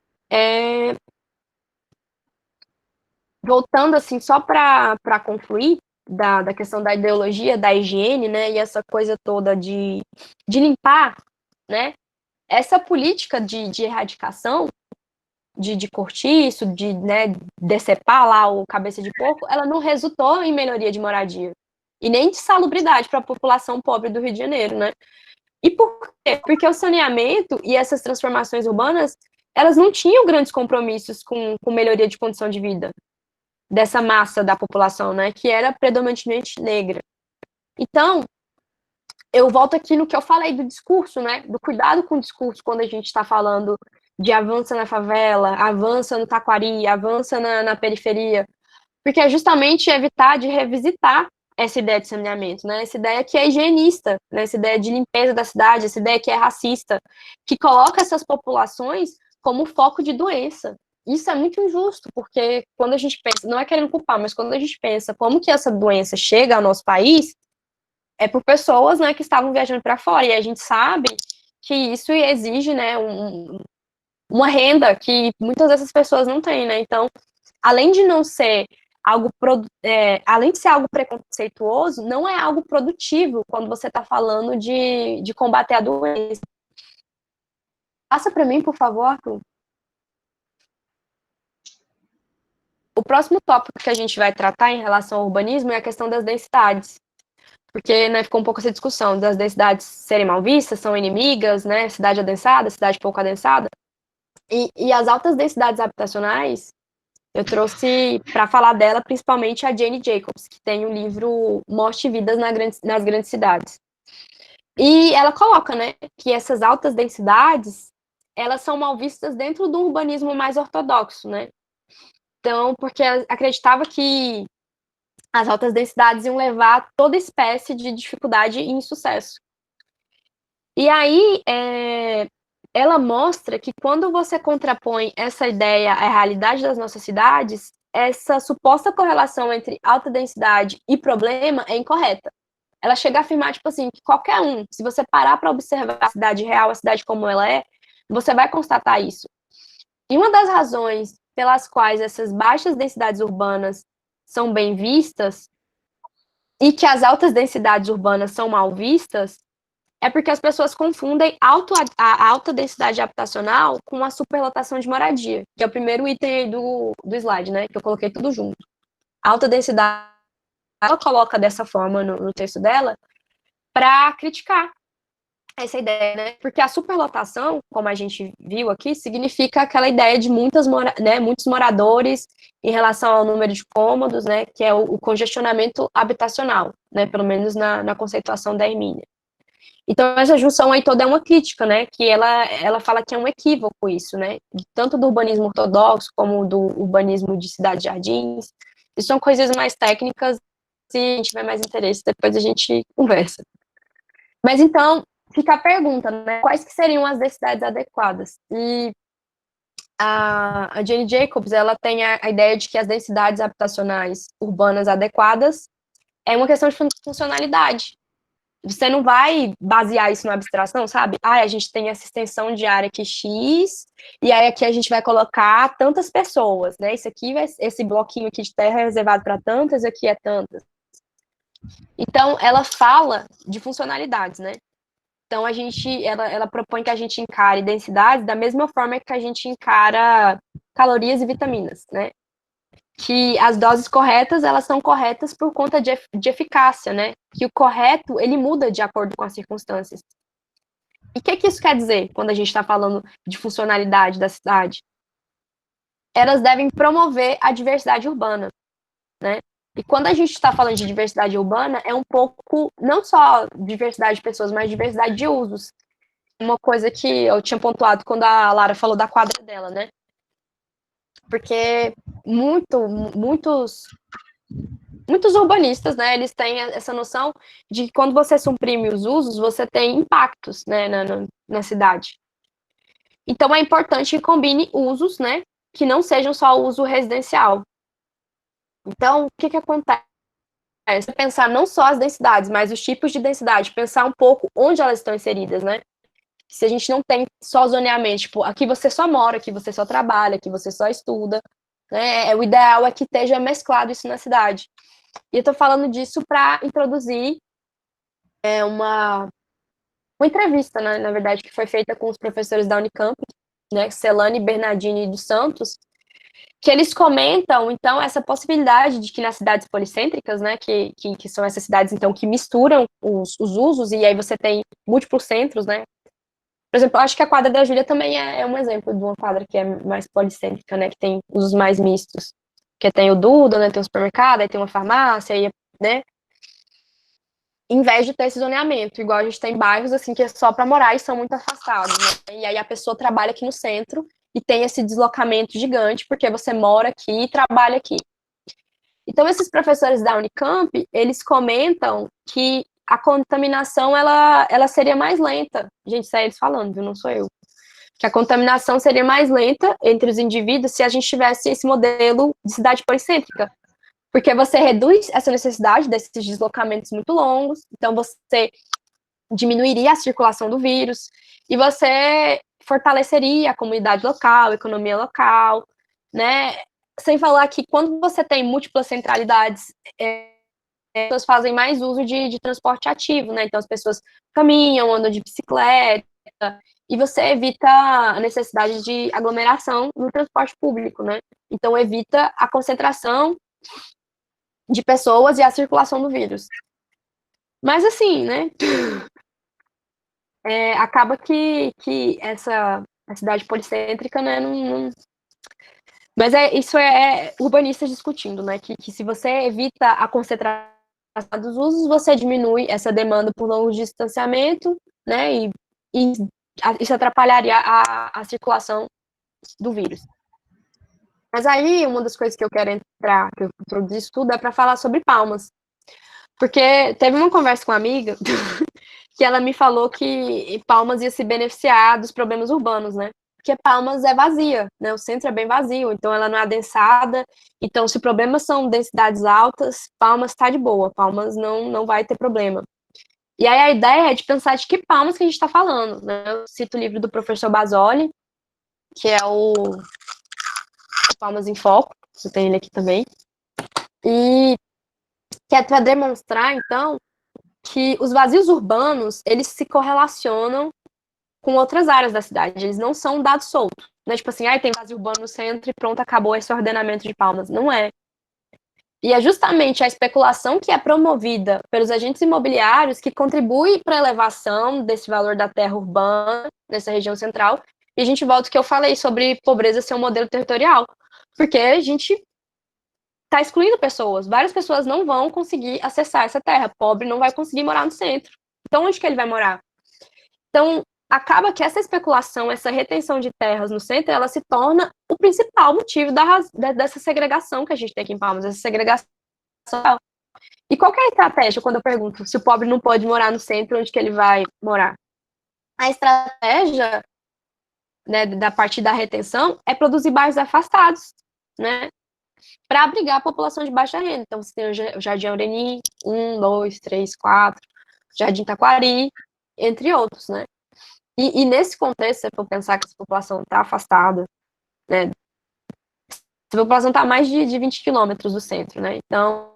voltando, assim, só para concluir, da questão da ideologia, da higiene, né, e essa coisa toda de limpar, né, essa política de erradicação, de cortiço, de, né, decepar lá o cabeça de porco, ela não resultou em melhoria de moradia e nem de salubridade para a população pobre do Rio de Janeiro, né? E por quê? Porque o saneamento e essas transformações urbanas, elas não tinham grandes compromissos com melhoria de condição de vida dessa massa da população, né, que era predominantemente negra. Então, eu volto aqui no que eu falei do discurso, né, do cuidado com o discurso quando a gente está falando de avança na favela, avança no Taquari, avança na periferia, porque é justamente evitar de revisitar essa ideia de saneamento, né, essa ideia que é higienista, né, essa ideia de limpeza da cidade, essa ideia que é racista, que coloca essas populações como foco de doença. Isso é muito injusto, porque quando a gente pensa, não é querendo culpar, mas quando a gente pensa como que essa doença chega ao nosso país, é por pessoas, né, que estavam viajando para fora, e a gente sabe que isso exige, né, uma renda que muitas dessas pessoas não têm, né, então, além de não ser algo, além de ser algo preconceituoso, não é algo produtivo quando você está falando de combater a doença. Passa para mim, por favor, Arthur. O próximo tópico que a gente vai tratar em relação ao urbanismo é a questão das densidades. Porque, né, ficou um pouco essa discussão das densidades serem mal vistas, são inimigas, né, cidade adensada, cidade pouco adensada. E as altas densidades habitacionais, eu trouxe para falar dela principalmente a Jane Jacobs, que tem o livro Morte e Vidas nas Grandes Cidades. E ela coloca, né, que essas altas densidades, elas são mal vistas dentro do urbanismo mais ortodoxo, né. Então, porque acreditava que as altas densidades iam levar toda espécie de dificuldade e insucesso. E aí, ela mostra que quando você contrapõe essa ideia à realidade das nossas cidades, essa suposta correlação entre alta densidade e problema é incorreta. Ela chega a afirmar, tipo assim, que qualquer um, se você parar para observar a cidade real, a cidade como ela é, você vai constatar isso. E uma das razões pelas quais essas baixas densidades urbanas são bem vistas e que as altas densidades urbanas são mal vistas é porque as pessoas confundem a alta densidade habitacional com a superlotação de moradia, que é o primeiro item aí do slide, né, que eu coloquei tudo junto. A alta densidade, ela coloca dessa forma no texto dela para criticar essa ideia, né? Porque a superlotação, como a gente viu aqui, significa aquela ideia de muitos moradores em relação ao número de cômodos, né? Que é o congestionamento habitacional, né? Pelo menos na conceituação da Hermínia. Então, essa junção aí toda é uma crítica, né? Que ela fala que é um equívoco isso, né? Tanto do urbanismo ortodoxo como do urbanismo de cidades-jardins. Isso são coisas mais técnicas, se a gente tiver mais interesse, depois a gente conversa. Mas então, fica a pergunta, né? Quais que seriam as densidades adequadas? E a Jane Jacobs, ela tem a ideia de que as densidades habitacionais urbanas adequadas é uma questão de funcionalidade. Você não vai basear isso na abstração, sabe? A gente tem essa extensão de área aqui X, e aí aqui a gente vai colocar tantas pessoas, né? Esse bloquinho aqui de terra é reservado para tantas, aqui é tantas. Então, ela fala de funcionalidades, né? Então, ela propõe que a gente encare densidades da mesma forma que a gente encara calorias e vitaminas, né? Que as doses corretas, elas são corretas por conta de eficácia, né? Que o correto, ele muda de acordo com as circunstâncias. E o que isso quer dizer quando a gente está falando de funcionalidade da cidade? Elas devem promover a diversidade urbana, né? E quando a gente está falando de diversidade urbana, é um pouco, não só diversidade de pessoas, mas diversidade de usos. Uma coisa que eu tinha pontuado quando a Lara falou da quadra dela, né? Porque muitos urbanistas, né, eles têm essa noção de que quando você suprime os usos, você tem impactos, né, na cidade. Então, é importante que combine usos, né, que não sejam só o uso residencial. Então, o que acontece? Você pensar não só as densidades, mas os tipos de densidade, pensar um pouco onde elas estão inseridas, né? Se a gente não tem só zoneamento, tipo, aqui você só mora, aqui você só trabalha, aqui você só estuda, né? O ideal é que esteja mesclado isso na cidade. E eu tô falando disso para introduzir uma entrevista, né, na verdade, que foi feita com os professores da Unicamp, né, Celane Bernardini dos Santos, que eles comentam, então, essa possibilidade de que nas cidades policêntricas, né, que são essas cidades, então, que misturam os usos, e aí você tem múltiplos centros, né, por exemplo, eu acho que a quadra da Júlia também é um exemplo de uma quadra que é mais policêntrica, né, que tem usos mais mistos, que tem o Duda, né, tem o supermercado, aí tem uma farmácia, aí, né, em vez de ter esse zoneamento, igual a gente tem bairros, assim, que é só para morar e são muito afastados, né, e aí a pessoa trabalha aqui no centro, e tem esse deslocamento gigante, porque você mora aqui e trabalha aqui. Então, esses professores da Unicamp, eles comentam que a contaminação, ela seria mais lenta. Gente, isso é eles falando, viu? Não sou eu. Que a contaminação seria mais lenta entre os indivíduos se a gente tivesse esse modelo de cidade policêntrica. Porque você reduz essa necessidade desses deslocamentos muito longos, então você diminuiria a circulação do vírus, e você fortaleceria a comunidade local, a economia local, né? Sem falar que quando você tem múltiplas centralidades, as pessoas fazem mais uso de transporte ativo, né? Então as pessoas caminham, andam de bicicleta, e você evita a necessidade de aglomeração no transporte público, né? Então evita a concentração de pessoas e a circulação do vírus. Mas assim, né? Acaba que a cidade policêntrica, né, mas isso é urbanistas discutindo, né, que se você evita a concentração dos usos, você diminui essa demanda por longo distanciamento, né, e isso atrapalharia a circulação do vírus. Mas aí, uma das coisas que eu quero entrar, que eu introduzi isso tudo, é para falar sobre Palmas. Porque teve uma conversa com uma amiga que ela me falou que Palmas ia se beneficiar dos problemas urbanos, né? Porque Palmas é vazia, né? O centro é bem vazio, então ela não é adensada. Então, se o problema são densidades altas, Palmas está de boa, Palmas não vai ter problema. E aí a ideia é de pensar de que Palmas que a gente está falando, né? Eu cito o livro do professor Basoli, que é o Palmas em Foco, eu tenho ele aqui também, e que é para demonstrar, então, que os vazios urbanos, eles se correlacionam com outras áreas da cidade, eles não são dados soltos, né? Tipo assim, tem vazio urbano no centro e pronto, acabou esse ordenamento de Palmas. Não é. E é justamente a especulação que é promovida pelos agentes imobiliários que contribui para a elevação desse valor da terra urbana nessa região central. E a gente volta ao que eu falei sobre pobreza ser um modelo territorial, porque a gente está excluindo pessoas. Várias pessoas não vão conseguir acessar essa terra. Pobre não vai conseguir morar no centro. Então, onde que ele vai morar? Então, acaba que essa especulação, essa retenção de terras no centro, ela se torna o principal motivo dessa segregação que a gente tem aqui em Palmas, essa segregação. E qual que é a estratégia quando eu pergunto se o pobre não pode morar no centro, onde que ele vai morar? A estratégia, né, da parte da retenção é produzir bairros afastados, né, para abrigar a população de baixa renda. Então, você tem o Jardim Aureni, 1, 2, 3, 4, Jardim Taquari, entre outros, né? E nesse contexto, se eu for pensar que essa população está afastada, né? Essa população está a mais de 20 quilômetros do centro, né? Então,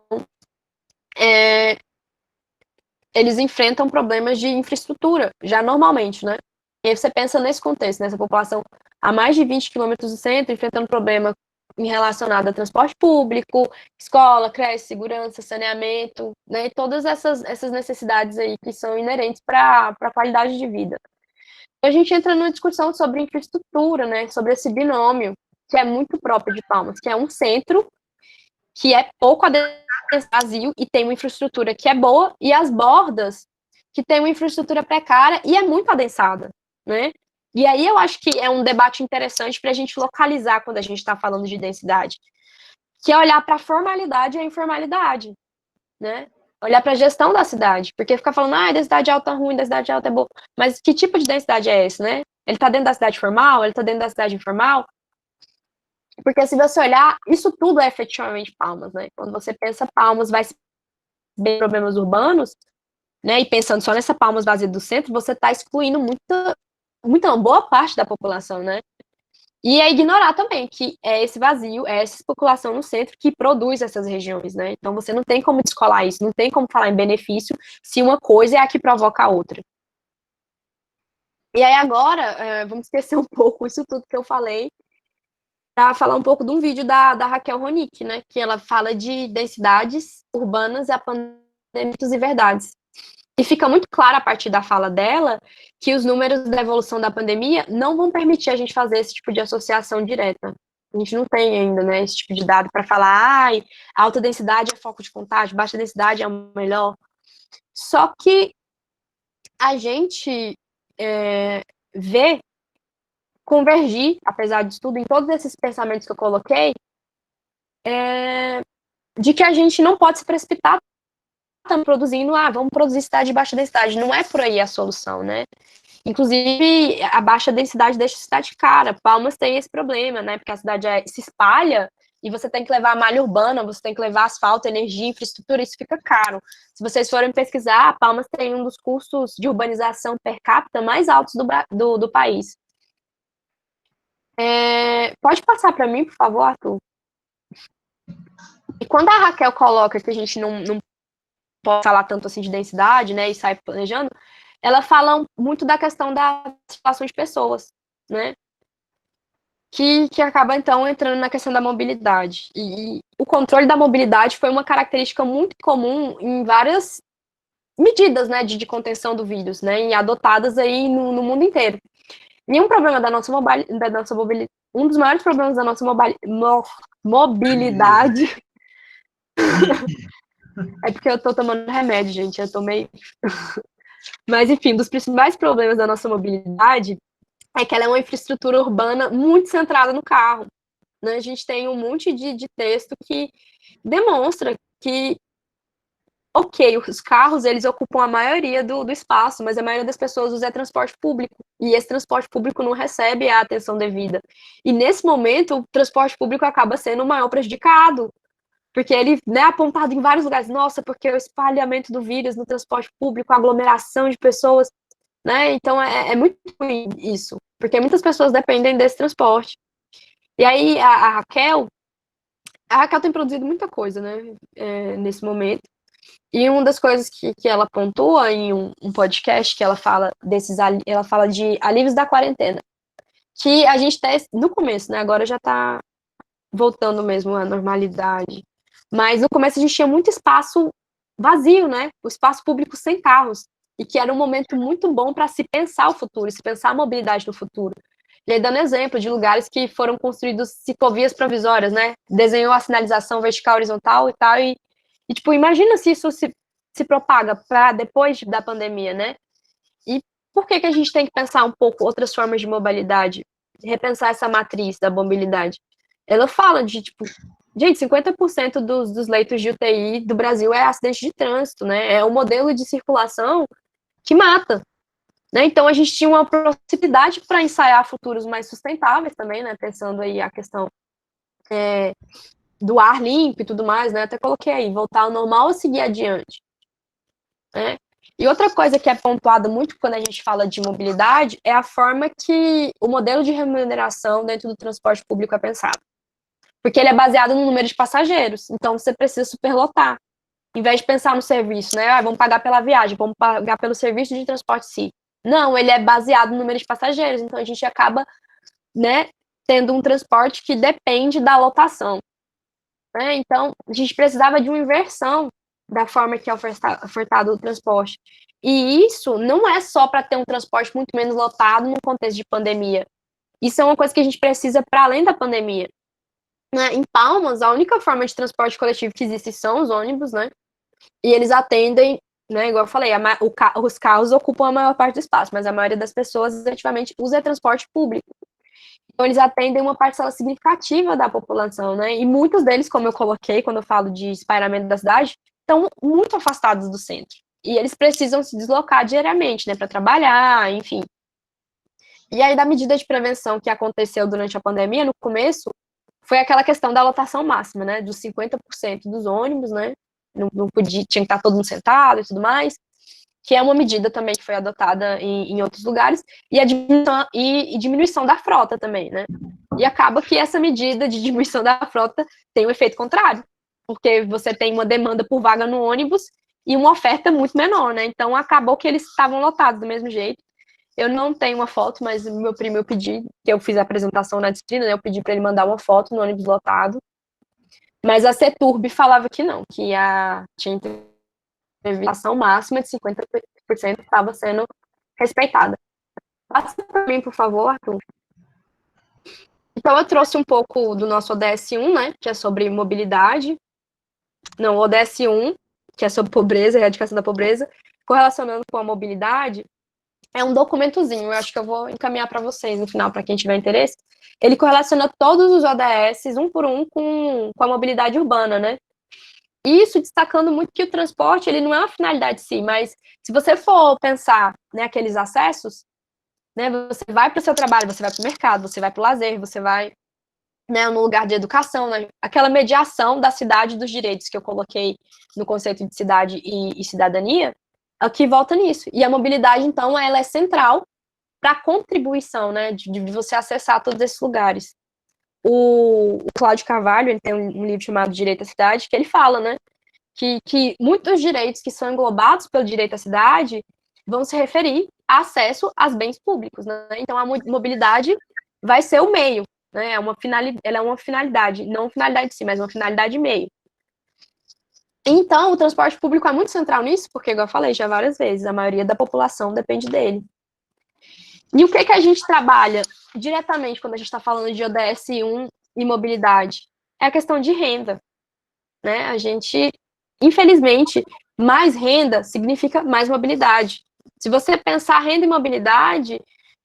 eles enfrentam problemas de infraestrutura, já normalmente, né? E aí você pensa nesse contexto, nessa população a mais de 20 quilômetros do centro, enfrentando problema relacionado a transporte público, escola, creche, segurança, saneamento, né? E todas essas necessidades aí que são inerentes para a qualidade de vida. E a gente entra numa discussão sobre infraestrutura, né? Sobre esse binômio, que é muito próprio de Palmas, que é um centro que é pouco adequado vazio e tem uma infraestrutura que é boa, e as bordas que tem uma infraestrutura precária e é muito adensada, né? E aí eu acho que é um debate interessante para a gente localizar quando a gente está falando de densidade, que é olhar para a formalidade e a informalidade, né? Olhar para a gestão da cidade, porque ficar falando, densidade alta é ruim, densidade alta é boa, mas que tipo de densidade é esse, né? Ele está dentro da cidade formal, ele está dentro da cidade informal? Porque se você olhar, isso tudo é efetivamente Palmas, né? Quando você pensa Palmas, vai ser bem problemas urbanos, né? E pensando só nessa Palmas vazia do centro, você está excluindo uma boa parte da população, né? E é ignorar também que é esse vazio, é essa especulação no centro que produz essas regiões, né? Então você não tem como descolar isso, não tem como falar em benefício se uma coisa é a que provoca a outra. E aí agora, vamos esquecer um pouco isso tudo que eu falei, para falar um pouco de um vídeo da Raquel Ronick, né? Que ela fala de densidades urbanas e a pandemia, mitos e verdades. E fica muito claro a partir da fala dela que os números da evolução da pandemia não vão permitir a gente fazer esse tipo de associação direta. A gente não tem ainda, né, esse tipo de dado para falar, alta densidade é foco de contágio, baixa densidade é o melhor. Só que a gente vê convergir, apesar disso tudo, em todos esses pensamentos que eu coloquei, de que a gente não pode se precipitar estamos produzindo, vamos produzir cidade de baixa densidade. Não é por aí a solução, né? Inclusive, a baixa densidade deixa a cidade cara. Palmas tem esse problema, né? Porque a cidade se espalha e você tem que levar malha urbana, você tem que levar asfalto, energia, infraestrutura, isso fica caro. Se vocês forem pesquisar, Palmas tem um dos custos de urbanização per capita mais altos do país. Pode passar para mim, por favor, Arthur? E quando a Raquel coloca que a gente não pode falar tanto assim de densidade, né, e sai planejando, ela fala muito da questão da circulação de pessoas, né, que acaba, então, entrando na questão da mobilidade. E o controle da mobilidade foi uma característica muito comum em várias medidas, né, de contenção do vírus, né, e adotadas aí no mundo inteiro. E um problema da nossa mobilidade, um dos maiores problemas da nossa mobilidade é porque eu tô tomando remédio, gente, eu tô meio... Mas, enfim, um dos principais problemas da nossa mobilidade é que ela é uma infraestrutura urbana muito centrada no carro, né? A gente tem um monte de texto que demonstra que, ok, os carros, eles ocupam a maioria do espaço, mas a maioria das pessoas usa transporte público, e esse transporte público não recebe a atenção devida. E, nesse momento, o transporte público acaba sendo o maior prejudicado, porque ele é apontado em vários lugares. Nossa, porque o espalhamento do vírus no transporte público, a aglomeração de pessoas, né? Então, é muito ruim isso, porque muitas pessoas dependem desse transporte. E aí, a Raquel tem produzido muita coisa, né, nesse momento. E uma das coisas que ela pontua em um podcast, que ela fala ela fala de alívios da quarentena, que a gente tá no começo, né, agora já tá voltando mesmo à normalidade. Mas no começo a gente tinha muito espaço vazio, né? O espaço público sem carros. E que era um momento muito bom para se pensar o futuro, se pensar a mobilidade no futuro. E aí, dando exemplo de lugares que foram construídos ciclovias provisórias, né? Desenhou a sinalização vertical, horizontal e tal. E tipo, imagina se isso se propaga para depois da pandemia, né? E por que a gente tem que pensar um pouco outras formas de mobilidade? Repensar essa matriz da mobilidade? Ela fala de, tipo, gente, 50% dos leitos de UTI do Brasil é acidente de trânsito, né? É um modelo de circulação que mata, né? Então, a gente tinha uma possibilidade para ensaiar futuros mais sustentáveis também, né? Pensando aí a questão do ar limpo e tudo mais, né? Até coloquei aí, voltar ao normal ou seguir adiante, né? E outra coisa que é pontuada muito quando a gente fala de mobilidade é a forma que o modelo de remuneração dentro do transporte público é pensado. Porque ele é baseado no número de passageiros, então você precisa superlotar. Em vez de pensar no serviço, né? Vamos pagar pela viagem, vamos pagar pelo serviço de transporte em si. Não, ele é baseado no número de passageiros, então a gente acaba, né, tendo um transporte que depende da lotação. Né? Então, a gente precisava de uma inversão da forma que é ofertado o transporte. E isso não é só para ter um transporte muito menos lotado no contexto de pandemia. Isso é uma coisa que a gente precisa para além da pandemia. né? Em Palmas, a única forma de transporte coletivo que existe são os ônibus, né? E eles atendem, né? Igual eu falei, os carros ocupam a maior parte do espaço, mas a maioria das pessoas efetivamente usa transporte público. Então, eles atendem uma parcela significativa da população, né? E muitos deles, como eu coloquei quando eu falo de espalhamento da cidade, estão muito afastados do centro. E eles precisam se deslocar diariamente, né? Para trabalhar, enfim. E aí, da medida de prevenção que aconteceu durante a pandemia, no começo, foi aquela questão da lotação máxima, né? Dos 50% dos ônibus, né? Não podia, tinha que estar todo mundo sentado e tudo mais, que é uma medida também que foi adotada em outros lugares, e a diminuição da frota também, né? E acaba que essa medida de diminuição da frota tem um efeito contrário, porque você tem uma demanda por vaga no ônibus e uma oferta muito menor, né? Então acabou que eles estavam lotados do mesmo jeito. Eu não tenho uma foto, mas meu primo eu pedi, que eu fiz a apresentação na disciplina, né? Eu pedi para ele mandar uma foto no ônibus lotado. Mas a CETURB falava que não, que tinha intervenção máxima de 50% estava sendo respeitada. Passa para mim, por favor, Arthur. Então, eu trouxe um pouco do nosso ODS 1, né, que é sobre mobilidade. Não, o ODS 1, que é sobre pobreza, erradicação da pobreza, correlacionando com a mobilidade, é um documentozinho, eu acho que eu vou encaminhar para vocês no final, para quem tiver interesse. Ele correlaciona todos os ODS, um por um, com a mobilidade urbana, né? Isso destacando muito que o transporte, ele não é uma finalidade em si, mas se você for pensar, né, aqueles acessos, né, você vai para o seu trabalho, você vai para o mercado, você vai para o lazer, você vai, né, no lugar de educação, né, aquela mediação da cidade e dos direitos que eu coloquei no conceito de cidade e cidadania, aqui volta nisso. E a mobilidade, então, ela é central para a contribuição, né, de você acessar todos esses lugares. O Cláudio Carvalho, ele tem um livro chamado Direito à Cidade, que ele fala, né, que muitos direitos que são englobados pelo direito à cidade vão se referir a acesso aos bens públicos, né? Então, a mobilidade vai ser o meio, né? Ela é uma finalidade, não finalidade em si, mas uma finalidade meio. Então, o transporte público é muito central nisso, porque, igual eu falei já várias vezes, a maioria da população depende dele. E o que a gente trabalha diretamente quando a gente está falando de ODS 1 e mobilidade? É a questão de renda, né? A gente, infelizmente, mais renda significa mais mobilidade. Se você pensar renda e mobilidade,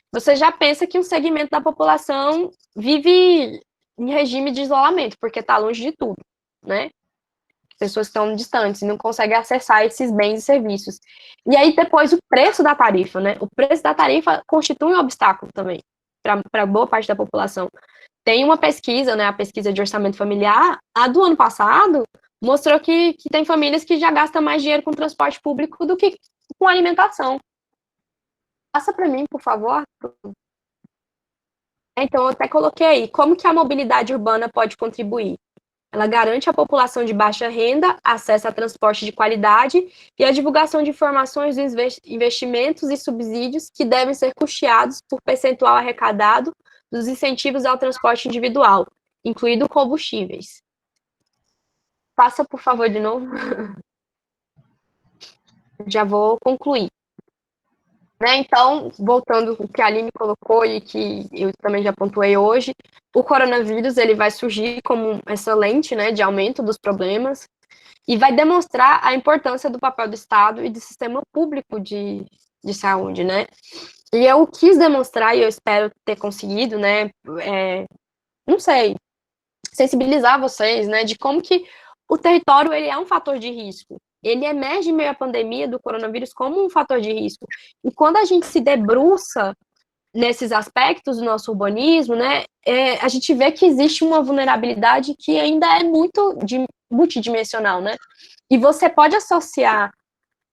você já pensa que um segmento da população vive em regime de isolamento, porque está longe de tudo, né? Pessoas estão distantes e não conseguem acessar esses bens e serviços. E aí, depois, o preço da tarifa, né? O preço da tarifa constitui um obstáculo também para boa parte da população. Tem uma pesquisa, né? A pesquisa de orçamento familiar, a do ano passado, mostrou que tem famílias que já gastam mais dinheiro com transporte público do que com alimentação. Passa para mim, por favor. Então, eu até coloquei aí, como que a mobilidade urbana pode contribuir? Ela garante à população de baixa renda acesso a transporte de qualidade e a divulgação de informações dos investimentos e subsídios que devem ser custeados por percentual arrecadado dos incentivos ao transporte individual, incluindo combustíveis. Passa, por favor, de novo. Já vou concluir. Né, então, voltando ao que a Aline colocou e que eu também já pontuei hoje, o coronavírus ele vai surgir como essa lente, né, de aumento dos problemas e vai demonstrar a importância do papel do Estado e do sistema público de saúde, né? E eu quis demonstrar, e eu espero ter conseguido, né, não sei, sensibilizar vocês, né, de como que o território ele é um fator de risco. Ele emerge em meio à pandemia do coronavírus como um fator de risco. E quando a gente se debruça nesses aspectos do nosso urbanismo, né, a gente vê que existe uma vulnerabilidade que ainda é muito multidimensional, né? E você pode associar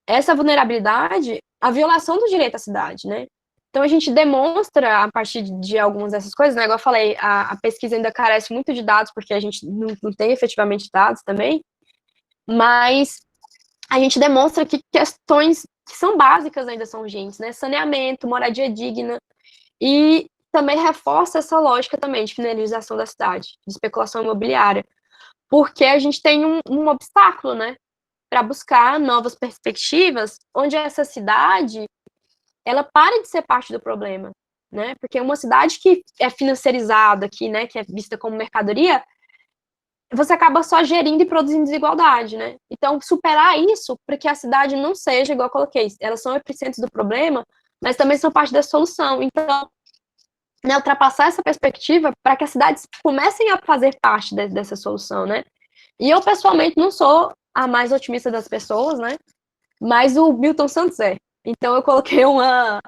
essa vulnerabilidade à violação do direito à cidade, né? Então, a gente demonstra, a partir de algumas dessas coisas, né, igual eu falei, a pesquisa ainda carece muito de dados, porque a gente não tem efetivamente dados também, mas a gente demonstra que questões que são básicas ainda são urgentes, né? Saneamento, moradia digna, e também reforça essa lógica também de finalização da cidade, de especulação imobiliária, porque a gente tem um obstáculo, né, para buscar novas perspectivas, onde essa cidade, ela pare de ser parte do problema, né? Porque uma cidade que é financiarizada, né, que é vista como mercadoria, você acaba só gerindo e produzindo desigualdade, né? Então, superar isso para que a cidade não seja, igual eu coloquei, elas são epicentros do problema, mas também são parte da solução. Então, né, ultrapassar essa perspectiva para que as cidades comecem a fazer parte dessa solução, né? E eu, pessoalmente, não sou a mais otimista das pessoas, né? Mas o Milton Santos é. Então, eu coloquei uma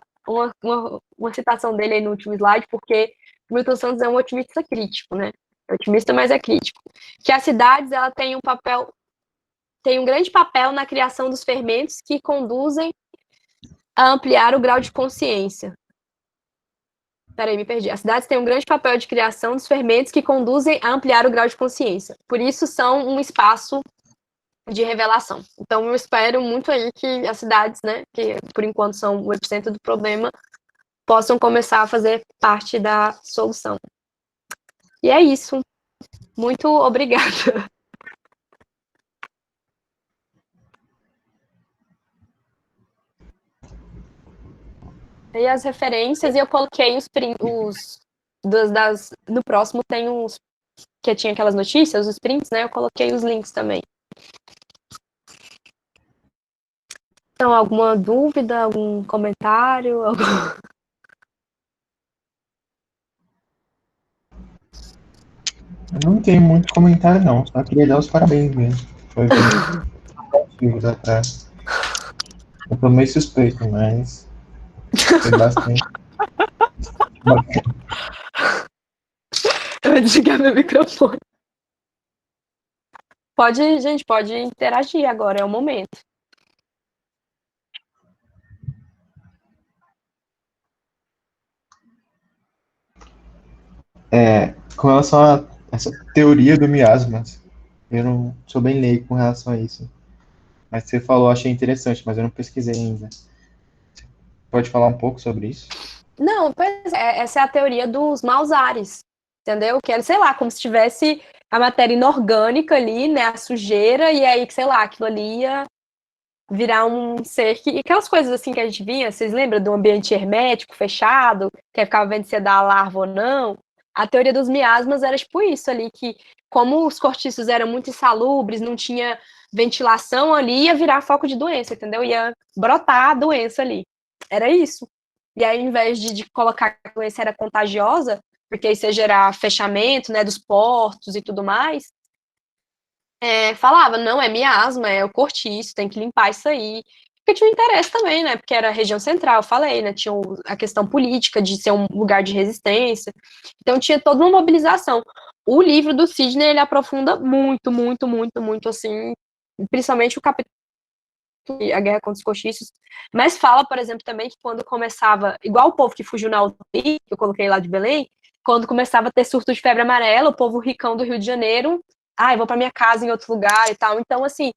citação dele aí no último slide, porque o Milton Santos é um otimista crítico, né? É otimista, mas é crítico. Que as cidades, ela tem um grande papel na criação dos fermentos que conduzem a ampliar o grau de consciência. Peraí, me perdi. As cidades têm um grande papel de criação dos fermentos que conduzem a ampliar o grau de consciência. Por isso, são um espaço de revelação. Então, eu espero muito aí que as cidades, né, que por enquanto são o epicentro do problema, possam começar a fazer parte da solução. E é isso. Muito obrigada. E as referências, e eu coloquei no próximo tem uns que tinha aquelas notícias, os prints, né? Eu coloquei os links também. Então, alguma dúvida, algum comentário?
Eu não tenho muito comentário, não. Só queria dar os parabéns mesmo. Foi bem criativo atrás. Eu tô meio suspeito, mas foi bastante bacana.
Eu vou desligar meu microfone. Gente, pode interagir agora, é o momento.
Com relação a essa teoria do miasmas, eu não sou bem leigo com relação a isso. Mas você falou, achei interessante, mas eu não pesquisei ainda. Pode falar um pouco sobre isso?
Não, pois é, essa é a teoria dos maus ares, entendeu? Que é, sei lá, como se tivesse a matéria inorgânica ali, né, a sujeira, e aí, sei lá, aquilo ali ia virar um ser que... Aquelas coisas assim que a gente via, vocês lembram do ambiente hermético, fechado, que aí ficava vendo se ia dar larva ou não? A teoria dos miasmas era tipo isso ali, que como os cortiços eram muito insalubres, não tinha ventilação ali, ia virar foco de doença, entendeu? Ia brotar a doença ali. Era isso. E aí, ao invés de colocar que a doença era contagiosa, porque isso ia gerar fechamento, né, dos portos e tudo mais, falava, não, é miasma, é o cortiço, tem que limpar isso aí. Porque tinha um interesse também, né, porque era a região central, eu falei, né, tinha a questão política de ser um lugar de resistência, então tinha toda uma mobilização. O livro do Sidney, ele aprofunda muito, muito, muito, muito, assim, principalmente o capítulo a guerra contra os cortiços, mas fala, por exemplo, também que quando começava, igual o povo que fugiu na UTI, que eu coloquei lá de Belém, quando começava a ter surto de febre amarela, o povo ricão do Rio de Janeiro, eu vou para minha casa em outro lugar e tal. Então, assim,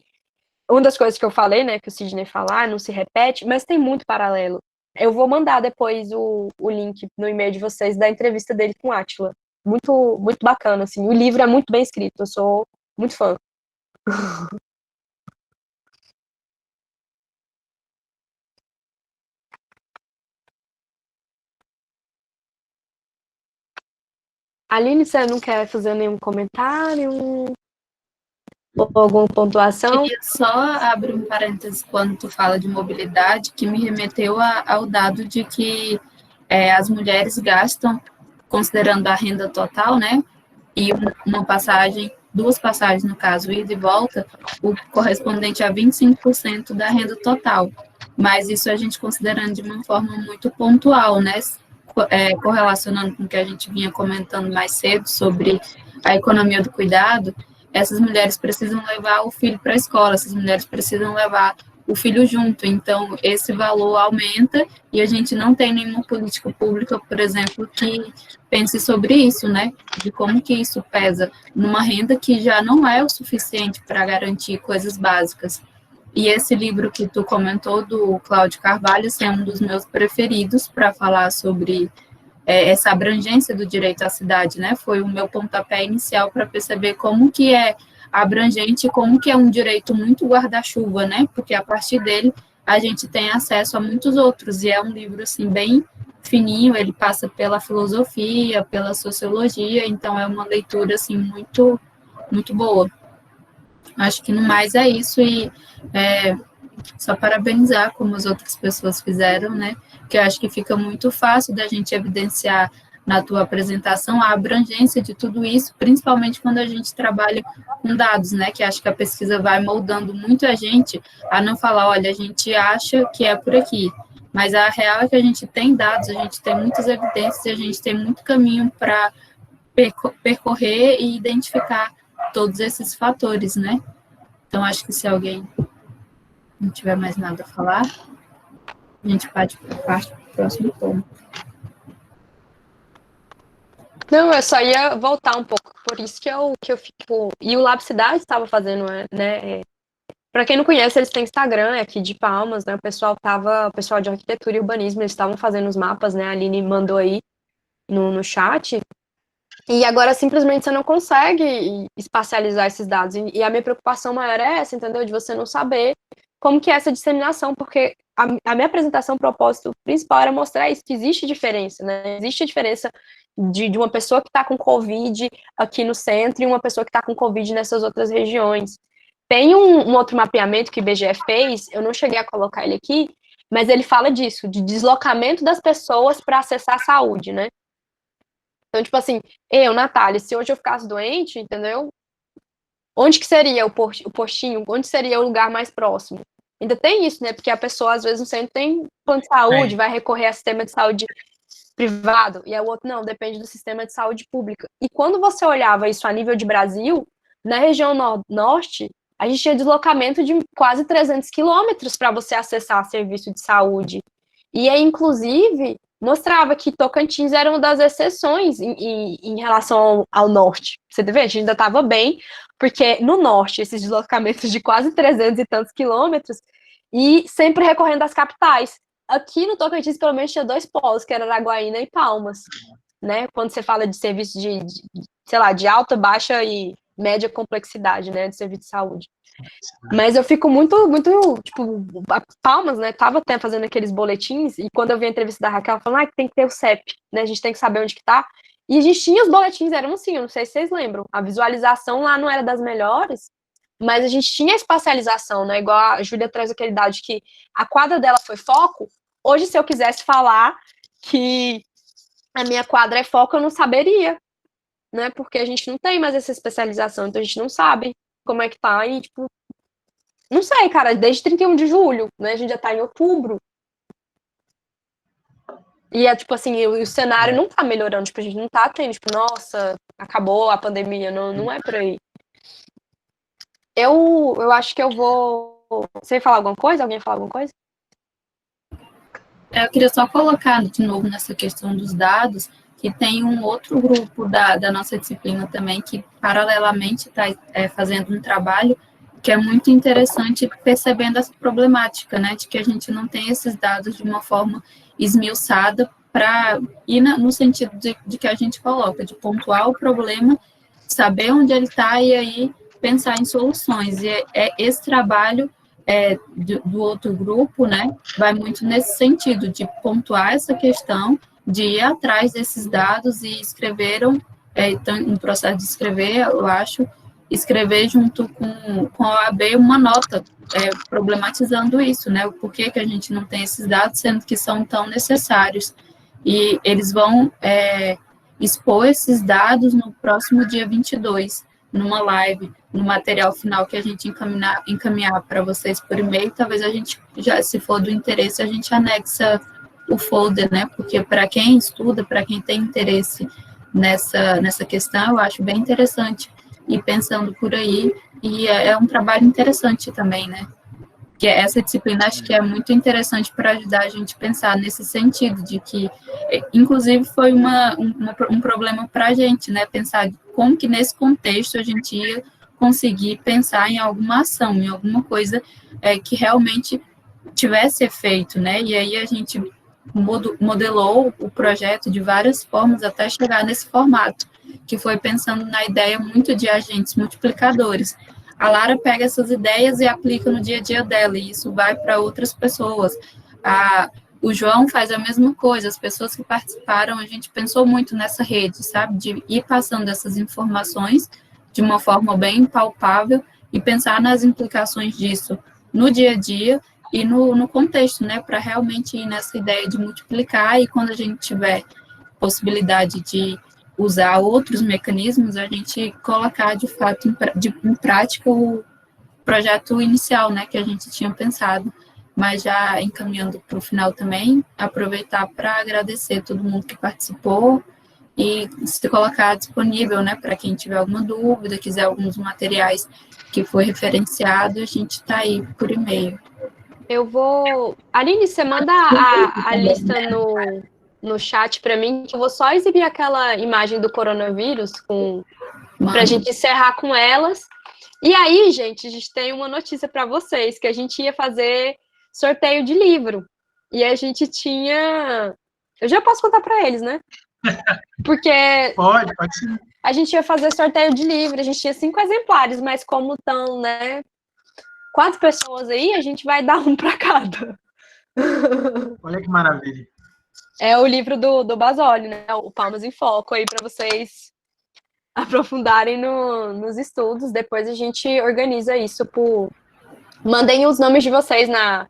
uma das coisas que eu falei, né, que o Sidney falar, não se repete, mas tem muito paralelo. Eu vou mandar depois o link no e-mail de vocês da entrevista dele com Átila. Muito, muito bacana, assim. O livro é muito bem escrito, eu sou muito fã. Aline, você não quer fazer nenhum comentário? Ou alguma pontuação?
Eu queria só abrir um parênteses quando tu fala de mobilidade, que me remeteu ao dado de que as mulheres gastam, considerando a renda total, né, e duas passagens, no caso, ida e volta, o correspondente a 25% da renda total. Mas isso a gente considerando de uma forma muito pontual, né, correlacionando com o que a gente vinha comentando mais cedo sobre a economia do cuidado, essas mulheres precisam levar o filho para a escola, essas mulheres precisam levar o filho junto, então esse valor aumenta e a gente não tem nenhuma política pública, por exemplo, que pense sobre isso, né, de como que isso pesa numa renda que já não é o suficiente para garantir coisas básicas. E esse livro que tu comentou, do Cláudio Carvalho, esse é um dos meus preferidos para falar sobre essa abrangência do direito à cidade, né? Foi o meu pontapé inicial para perceber como que é abrangente, como que é um direito muito guarda-chuva, né? Porque a partir dele a gente tem acesso a muitos outros, e é um livro, assim, bem fininho, ele passa pela filosofia, pela sociologia, então é uma leitura, assim, muito, muito boa. Acho que no mais é isso, e só parabenizar como as outras pessoas fizeram, né? Que eu acho que fica muito fácil da gente evidenciar na tua apresentação a abrangência de tudo isso, principalmente quando a gente trabalha com dados, né? Que acho que a pesquisa vai moldando muito a gente a não falar, olha, a gente acha que é por aqui, mas a real é que a gente tem dados, a gente tem muitas evidências, a gente tem muito caminho para percorrer e identificar todos esses fatores, né? Então, acho que se alguém não tiver mais nada a falar, a gente parte para o próximo ponto.
Não, eu só ia voltar um pouco, por isso que eu fico... E o Lab Cidade estava fazendo, né? Para quem não conhece, eles têm Instagram aqui de Palmas, né? O pessoal de arquitetura e urbanismo, eles estavam fazendo os mapas, né? A Aline mandou aí no chat. E agora, simplesmente, você não consegue espacializar esses dados. E a minha preocupação maior é essa, entendeu? De você não saber como que é essa disseminação, porque a minha apresentação, o propósito principal era mostrar isso, que existe diferença, né? Existe a diferença de uma pessoa que está com Covid aqui no centro e uma pessoa que está com Covid nessas outras regiões. Tem um outro mapeamento que o IBGE fez, eu não cheguei a colocar ele aqui, mas ele fala disso, de deslocamento das pessoas para acessar a saúde, né? Então, tipo assim, Natália, se hoje eu ficasse doente, entendeu? Onde que seria o postinho? Onde seria o lugar mais próximo? Ainda tem isso, né? Porque a pessoa, às vezes, no centro tem plano de saúde, vai recorrer a sistema de saúde privado, e o outro não, depende do sistema de saúde pública. E quando você olhava isso a nível de Brasil, na região norte, a gente tinha deslocamento de quase 300 quilômetros para você acessar serviço de saúde. E aí, inclusive, mostrava que Tocantins era uma das exceções em relação ao norte. Você vê, a gente ainda estava bem, porque no norte, esses deslocamentos de quase 300 e tantos quilômetros, e sempre recorrendo às capitais. Aqui no Tocantins, pelo menos, tinha 2 polos, que era Araguaína e Palmas, né? Quando você fala de serviço sei lá, de alta, baixa e média complexidade, né, de serviço de saúde. Mas eu fico muito, tipo, Palmas, né, tava até fazendo aqueles boletins, e quando eu vi a entrevista da Raquel, ela falou, que tem que ter o CEP, né, a gente tem que saber onde que tá, e a gente tinha os boletins, eram assim, eu não sei se vocês lembram, a visualização lá não era das melhores, mas a gente tinha a espacialização, né, igual a Júlia traz aquele dado de que a quadra dela foi foco. Hoje, se eu quisesse falar que a minha quadra é foco, eu não saberia, né? Porque a gente não tem mais essa especialização, então a gente não sabe como é que tá, e, tipo, não sei, cara, desde 31 de julho, né? A gente já tá em outubro. E é, tipo assim, o cenário não tá melhorando, tipo, a gente não tá tendo, tipo, nossa, acabou a pandemia, não é por aí. Eu acho que eu vou... Você ia falar alguma coisa? Alguém ia falar alguma coisa?
Eu queria só colocar de novo nessa questão dos dados, que tem um outro grupo da nossa disciplina também, que paralelamente está fazendo um trabalho que é muito interessante, percebendo essa problemática, né, de que a gente não tem esses dados de uma forma esmiuçada para ir no sentido de que a gente coloca, de pontuar o problema, saber onde ele está e aí pensar em soluções. E esse trabalho do outro grupo, né, vai muito nesse sentido, de pontuar essa questão, de ir atrás desses dados, e escreveram, então, no processo de escrever, eu acho, escrever junto com a OAB uma nota problematizando isso, né, o porquê que a gente não tem esses dados, sendo que são tão necessários. E eles vão expor esses dados no próximo dia 22, numa live, no material final que a gente encaminhar para vocês por e-mail. Talvez a gente, já, se for do interesse, a gente anexa o folder, né? Porque para quem estuda, para quem tem interesse nessa questão, eu acho bem interessante ir pensando por aí, e é um trabalho interessante também, né? Que essa disciplina acho que é muito interessante para ajudar a gente a pensar nesse sentido, de que, inclusive, foi um problema para a gente, né? Pensar como que nesse contexto a gente ia conseguir pensar em alguma ação, em alguma coisa que realmente tivesse efeito, né? E aí a gente modelou o projeto de várias formas até chegar nesse formato, que foi pensando na ideia muito de agentes multiplicadores. A Lara pega essas ideias e aplica no dia a dia dela, e isso vai para outras pessoas. O João faz a mesma coisa, as pessoas que participaram, a gente pensou muito nessa rede, sabe, de ir passando essas informações de uma forma bem palpável e pensar nas implicações disso no dia a dia e no contexto, né, para realmente ir nessa ideia de multiplicar, e quando a gente tiver possibilidade de usar outros mecanismos, a gente colocar de fato em prática o projeto inicial, né, que a gente tinha pensado. Mas já encaminhando para o final também, aproveitar para agradecer todo mundo que participou e se colocar disponível, né, para quem tiver alguma dúvida, quiser alguns materiais que foi referenciado, a gente está aí por e-mail.
Eu vou... Aline, você manda a lista no chat para mim, que eu vou só exibir aquela imagem do coronavírus para a gente encerrar com elas. E aí, gente, a gente tem uma notícia para vocês, que a gente ia fazer sorteio de livro. E a gente tinha... Eu já posso contar para eles, né? Porque
pode ser.
A gente ia fazer sorteio de livro, a gente tinha 5 exemplares, mas como estão, né, 4 pessoas aí, a gente vai dar um para cada.
Olha que maravilha.
É o livro do Basoli, né? O Palmas em Foco, aí para vocês aprofundarem nos estudos. Depois a gente organiza isso por... Mandem os nomes de vocês a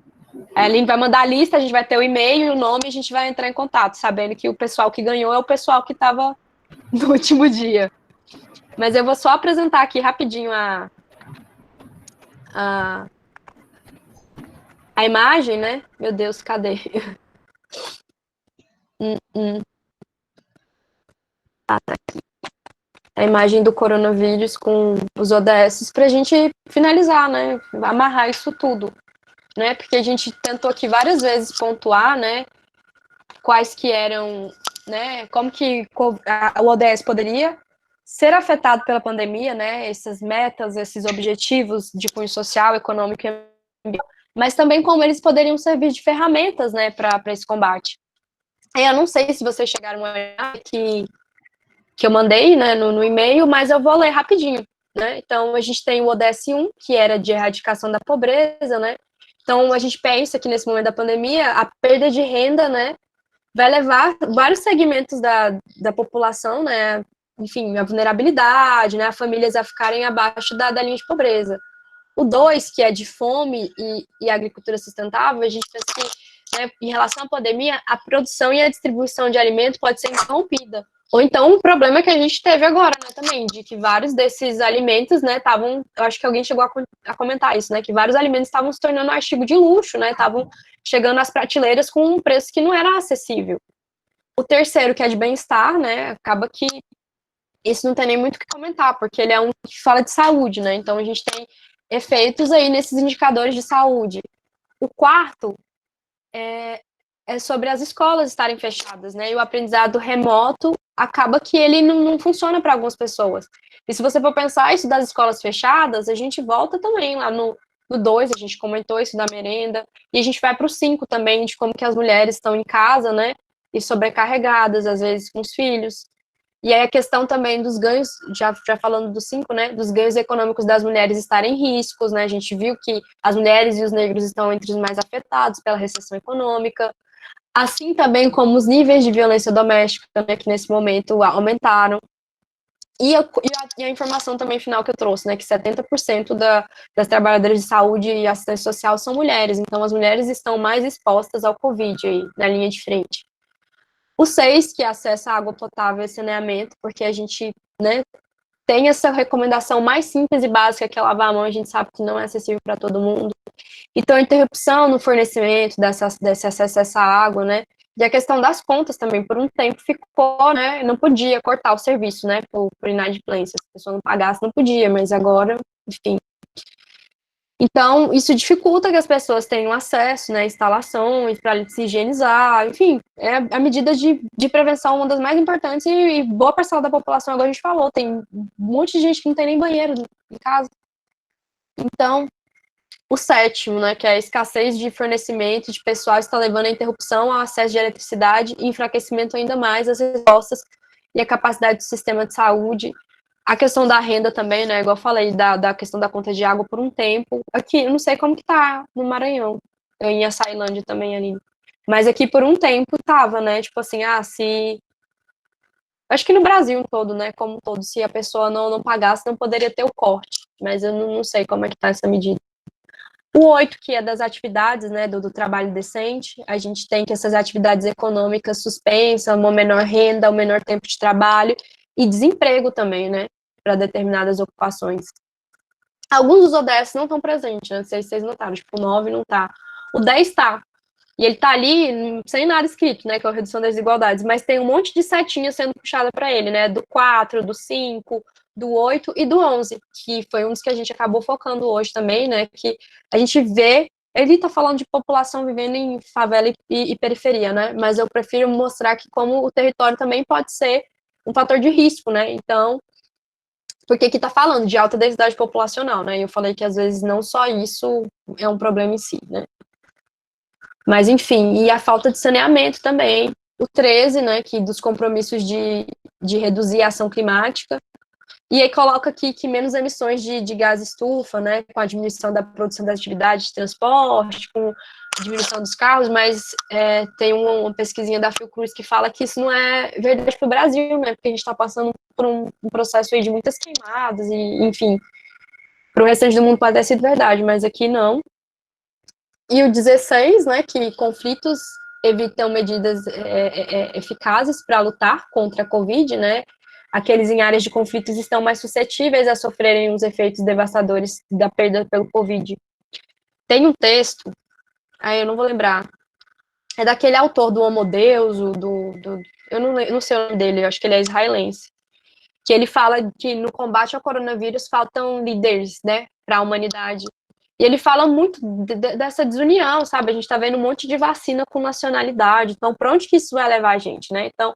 Aline vai mandar a lista, a gente vai ter o e-mail e o nome, a gente vai entrar em contato, sabendo que o pessoal que ganhou é o pessoal que estava no último dia. Mas eu vou só apresentar aqui rapidinho a imagem, né? Meu Deus, cadê? Tá aqui. A imagem do coronavírus com os ODS para a gente finalizar, né? Amarrar isso tudo, né? Porque a gente tentou aqui várias vezes pontuar, né? Quais que eram, né? Como que o ODS poderia ser afetado pela pandemia, né? Essas metas, esses objetivos de cunho social, econômico e ambiental, mas também como eles poderiam servir de ferramentas, né, para esse combate. Eu não sei se vocês chegaram a olhar que eu mandei, né, no e-mail, mas eu vou ler rapidinho, né? Então, a gente tem o ODS 1, que era de erradicação da pobreza, né? Então, a gente pensa que nesse momento da pandemia, a perda de renda, né, vai levar vários segmentos da população, né, enfim, a vulnerabilidade, né, a famílias a ficarem abaixo da linha de pobreza. O 2, que é de fome e agricultura sustentável, a gente pensa que, né, em relação à pandemia, a produção e a distribuição de alimentos pode ser interrompida. Ou então, um problema que a gente teve agora, né, também, de que vários desses alimentos, né, estavam, eu acho que alguém chegou a comentar isso, né, que vários alimentos estavam se tornando artigo de luxo, né, estavam chegando às prateleiras com um preço que não era acessível. O terceiro, que é de bem-estar, né, acaba que isso não tem nem muito o que comentar, porque ele é um que fala de saúde, né, então a gente tem efeitos aí nesses indicadores de saúde. O quarto é sobre as escolas estarem fechadas, né? E o aprendizado remoto acaba que ele não funciona para algumas pessoas. E se você for pensar isso das escolas fechadas, a gente volta também lá no 2, a gente comentou isso da merenda, e a gente vai para o 5 também, de como que as mulheres estão em casa, né? E sobrecarregadas, às vezes, com os filhos. E aí a questão também dos ganhos, já falando do 5, né, dos ganhos econômicos das mulheres estarem em riscos, né, a gente viu que as mulheres e os negros estão entre os mais afetados pela recessão econômica, assim também como os níveis de violência doméstica, né, que nesse momento aumentaram. E a informação também final que eu trouxe, né, que 70% das trabalhadoras de saúde e assistência social são mulheres, então as mulheres estão mais expostas ao Covid aí, na linha de frente. O 6, que é acesso à água potável e saneamento, porque a gente, né, tem essa recomendação mais simples e básica, que é lavar a mão, a gente sabe que não é acessível para todo mundo. Então, a interrupção no fornecimento desse acesso a essa água, né, e a questão das contas também, por um tempo ficou, né, não podia cortar o serviço, né, por inadimplência, se a pessoa não pagasse, não podia, mas agora, enfim. Então, isso dificulta que as pessoas tenham acesso, né, a instalações para se higienizar, enfim, a medida de prevenção uma das mais importantes e boa parcela da população, agora a gente falou, tem um monte de gente que não tem nem banheiro em casa. Então, o 7º, né, que é a escassez de fornecimento de pessoal está levando à interrupção ao acesso de eletricidade e enfraquecimento ainda mais das respostas e a capacidade do sistema de saúde. A questão da renda também, né, igual eu falei, da questão da conta de água por um tempo. Aqui, eu não sei como que tá no Maranhão, em Açailândia também ali. Mas aqui por um tempo tava, né, tipo assim, se Acho que no Brasil todo, né, como um todo, se a pessoa não pagasse, não poderia ter o corte, mas eu não sei como é que tá essa medida. O 8, que é das atividades, né, do trabalho decente, a gente tem que essas atividades econômicas suspensas, uma menor renda, um menor tempo de trabalho, e desemprego também, né, para determinadas ocupações. Alguns dos ODS não estão presentes, né, não sei se vocês notaram, tipo, o 9 não tá. O 10 está. E ele tá ali sem nada escrito, né, que é a redução das desigualdades, mas tem um monte de setinha sendo puxada para ele, né, do 4, do 5, do 8 e do 11, que foi um dos que a gente acabou focando hoje também, né, que a gente vê, ele tá falando de população vivendo em favela e periferia, né, mas eu prefiro mostrar que como o território também pode ser um fator de risco, né, então, porque aqui tá falando de alta densidade populacional, né, e eu falei que às vezes não só isso é um problema em si, né. Mas, enfim, e a falta de saneamento também. O 13, né, que dos compromissos de reduzir a ação climática. E aí coloca aqui que menos emissões de gás estufa, né, com a diminuição da produção das atividades de transporte, com a diminuição dos carros, mas tem uma pesquisinha da Fiocruz que fala que isso não é verdade para o Brasil, né, porque a gente está passando por um processo aí de muitas queimadas, e, enfim, para o restante do mundo pode ter sido verdade, mas aqui não. E o 16, né, que conflitos evitam medidas eficazes para lutar contra a Covid, né, aqueles em áreas de conflitos estão mais suscetíveis a sofrerem os efeitos devastadores da perda pelo Covid. Tem um texto, aí eu não vou lembrar, é daquele autor do Homo Deus, eu não sei o nome dele, eu acho que ele é israelense, que ele fala que no combate ao coronavírus faltam líderes, né, para a humanidade. E ele fala muito dessa desunião, sabe? A gente está vendo um monte de vacina com nacionalidade. Então, para onde que isso vai levar a gente, né? Então,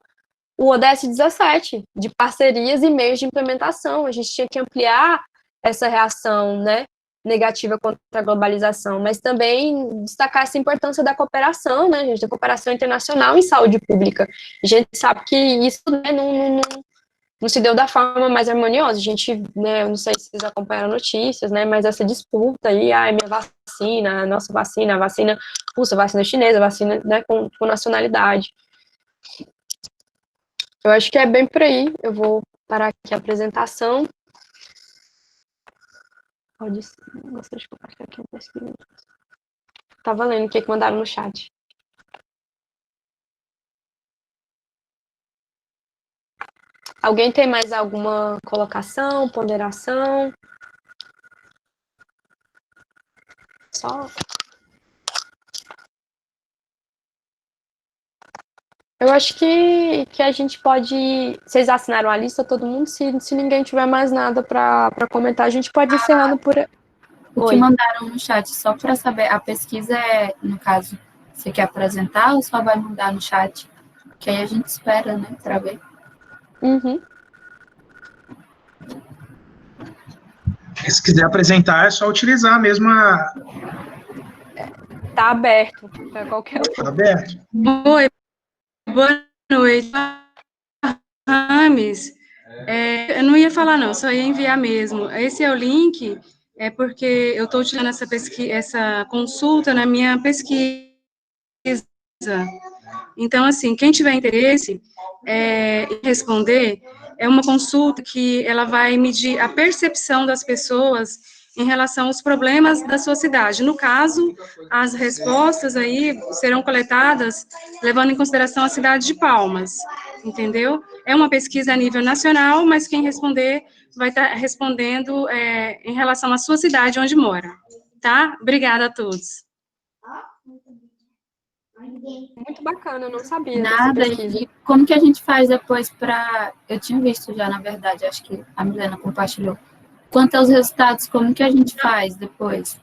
o ODS 17, de parcerias e meios de implementação. A gente tinha que ampliar essa reação, né, negativa contra a globalização, mas também destacar essa importância da cooperação, né, gente? Da cooperação internacional em saúde pública. A gente sabe que isso, né, não se deu da forma mais harmoniosa. A gente, né, eu não sei se vocês acompanharam notícias, né, mas essa disputa aí, minha vacina, a nossa vacina, a vacina russa, a vacina chinesa, a vacina, né, com nacionalidade. Eu acho que é bem por aí. Eu vou parar aqui a apresentação. Pode ser. Gostaria de compartilhar aqui um pouquinho. Tava lendo o que mandaram no chat. Alguém tem mais alguma colocação, ponderação? Só. Eu acho que a gente pode. Vocês assinaram a lista, todo mundo? Se ninguém tiver mais nada para comentar, a gente pode ir encerrando por.
O que mandaram no chat, só para saber, a pesquisa no caso, você quer apresentar ou só vai mandar no chat? Que aí a gente espera, né, para ver.
Uhum.
Se quiser apresentar, é só utilizar a mesma.
Tá aberto para qualquer um.
Tá aberto.
Oi, boa noite. Rames, eu não ia falar não, só ia enviar mesmo. Esse é o link, porque eu estou utilizando essa consulta na minha pesquisa. Então, assim, quem tiver interesse em responder, é uma consulta que ela vai medir a percepção das pessoas em relação aos problemas da sua cidade. No caso, as respostas aí serão coletadas levando em consideração a cidade de Palmas, entendeu? É uma pesquisa a nível nacional, mas quem responder vai estar respondendo em relação à sua cidade onde mora, tá? Obrigada a todos.
Muito bacana, eu não sabia
Nada,
dessa pesquisa.
e como que a gente faz depois para... Eu tinha visto já, na verdade, acho que a Milena compartilhou. Quanto aos resultados, como que a gente faz depois?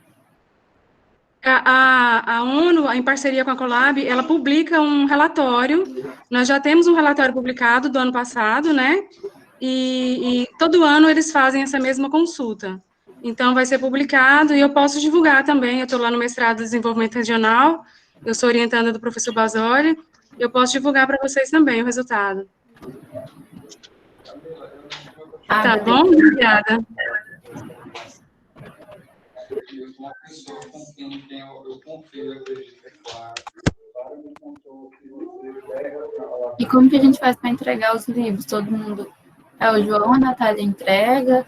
A ONU, em parceria com a Colab, ela publica um relatório. Nós já temos um relatório publicado do ano passado, né? E todo ano eles fazem essa mesma consulta. Então, vai ser publicado e eu posso divulgar também. Eu estou lá no mestrado de desenvolvimento regional, eu sou orientanda do professor Basoli, eu posso divulgar para vocês também o resultado. Tá bom? Obrigada.
Uma pessoa com quem eu confio, acredito, é claro.
E como que a gente faz para entregar os livros? Todo mundo... o João, a Natália entrega,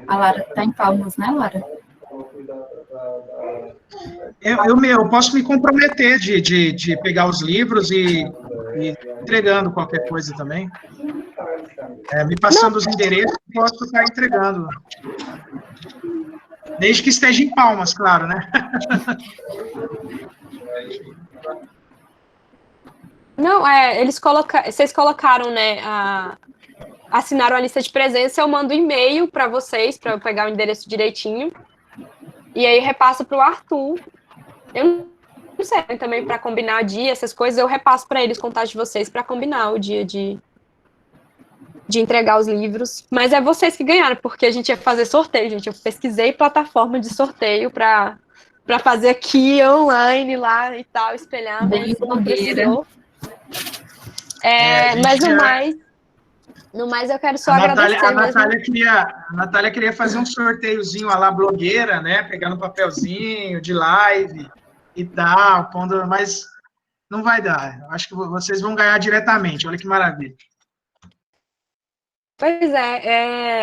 a Lara está em Palmas, né, Lara?
Eu posso me comprometer de pegar os livros e entregando qualquer coisa também. Me passando os endereços, posso estar entregando. Desde que esteja em Palmas, claro, né?
Não, vocês colocaram, né, assinaram a lista de presença, eu mando e-mail para vocês, para eu pegar o endereço direitinho, e aí repasso para o Arthur. Eu não sei também para combinar dia, essas coisas, eu repasso para eles o contato de vocês para combinar o dia de entregar os livros, mas é vocês que ganharam, porque a gente ia fazer sorteio, gente, eu pesquisei plataforma de sorteio para fazer aqui, online, lá e tal, espelhar,
bem
mas não precisou. Mas no mais eu quero só agradecer
a
mesmo.
Natália queria fazer um sorteiozinho à la blogueira, né? Pegando papelzinho de live e tal, mas não vai dar. Acho que vocês vão ganhar diretamente. Olha que maravilha.
Pois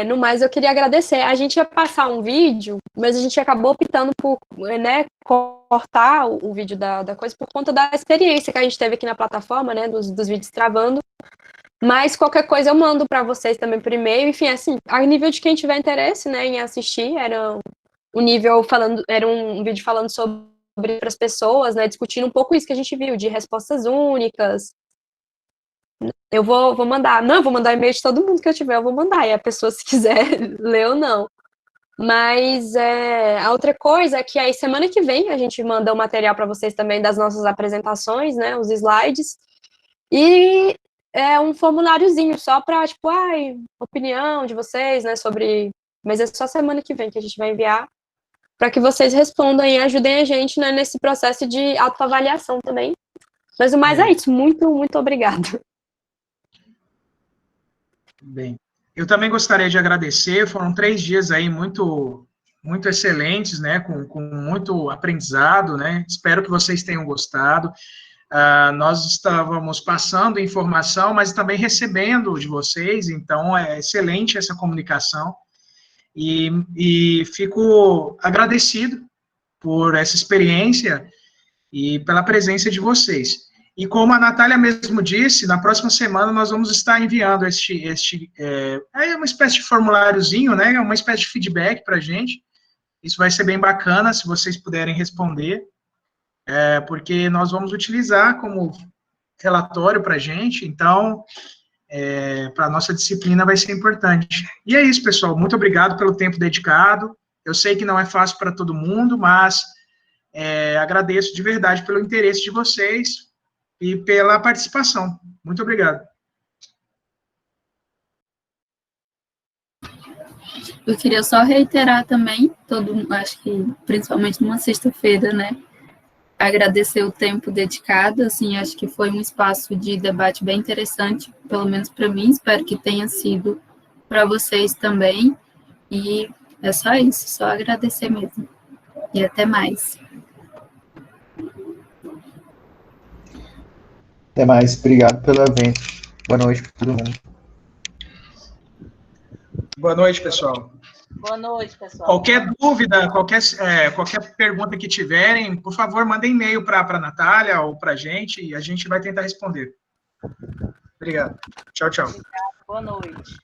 no mais eu queria agradecer. A gente ia passar um vídeo, mas a gente acabou optando por, né, cortar o vídeo da coisa por conta da experiência que a gente teve aqui na plataforma, né, dos vídeos travando. Mas qualquer coisa eu mando para vocês também por e-mail. Enfim, assim, a nível de quem tiver interesse, né, em assistir, era um vídeo falando sobre as pessoas, né, discutindo um pouco isso que a gente viu, de respostas únicas. Eu vou mandar. Não, eu vou mandar e-mail de todo mundo que eu tiver, eu vou mandar. E a pessoa, se quiser ler ou não. Mas a outra coisa é que aí semana que vem a gente manda o material para vocês também das nossas apresentações, né? Os slides. E um formuláriozinho só para, tipo, opinião de vocês, né? Sobre. Mas é só semana que vem que a gente vai enviar para que vocês respondam e ajudem a gente, né, nesse processo de autoavaliação também. Mas o mais é isso. Muito, muito obrigada.
Bem, eu também gostaria de agradecer, foram 3 dias aí muito, muito excelentes, né, com muito aprendizado, né, espero que vocês tenham gostado. Nós estávamos passando informação, mas também recebendo de vocês, então é excelente essa comunicação, e fico agradecido por essa experiência e pela presença de vocês. E como a Natália mesmo disse, na próxima semana nós vamos estar enviando uma espécie de formuláriozinho, né, uma espécie de feedback para a gente. Isso vai ser bem bacana, se vocês puderem responder, porque nós vamos utilizar como relatório para a gente, então, para a nossa disciplina vai ser importante. E é isso, pessoal, muito obrigado pelo tempo dedicado. Eu sei que não é fácil para todo mundo, mas agradeço de verdade pelo interesse de vocês e pela participação. Muito obrigado.
Eu queria só reiterar também, acho que principalmente numa sexta-feira, né, agradecer o tempo dedicado, assim, acho que foi um espaço de debate bem interessante, pelo menos para mim, espero que tenha sido para vocês também, e é só isso, só agradecer mesmo, e até mais.
Até mais, obrigado pelo evento. Boa noite para todo mundo.
Boa noite, pessoal.
Boa noite, pessoal.
Qualquer dúvida, qualquer pergunta que tiverem, por favor, mandem e-mail para a Natália ou para a gente, e a gente vai tentar responder. Obrigado. Tchau, tchau.
Boa noite.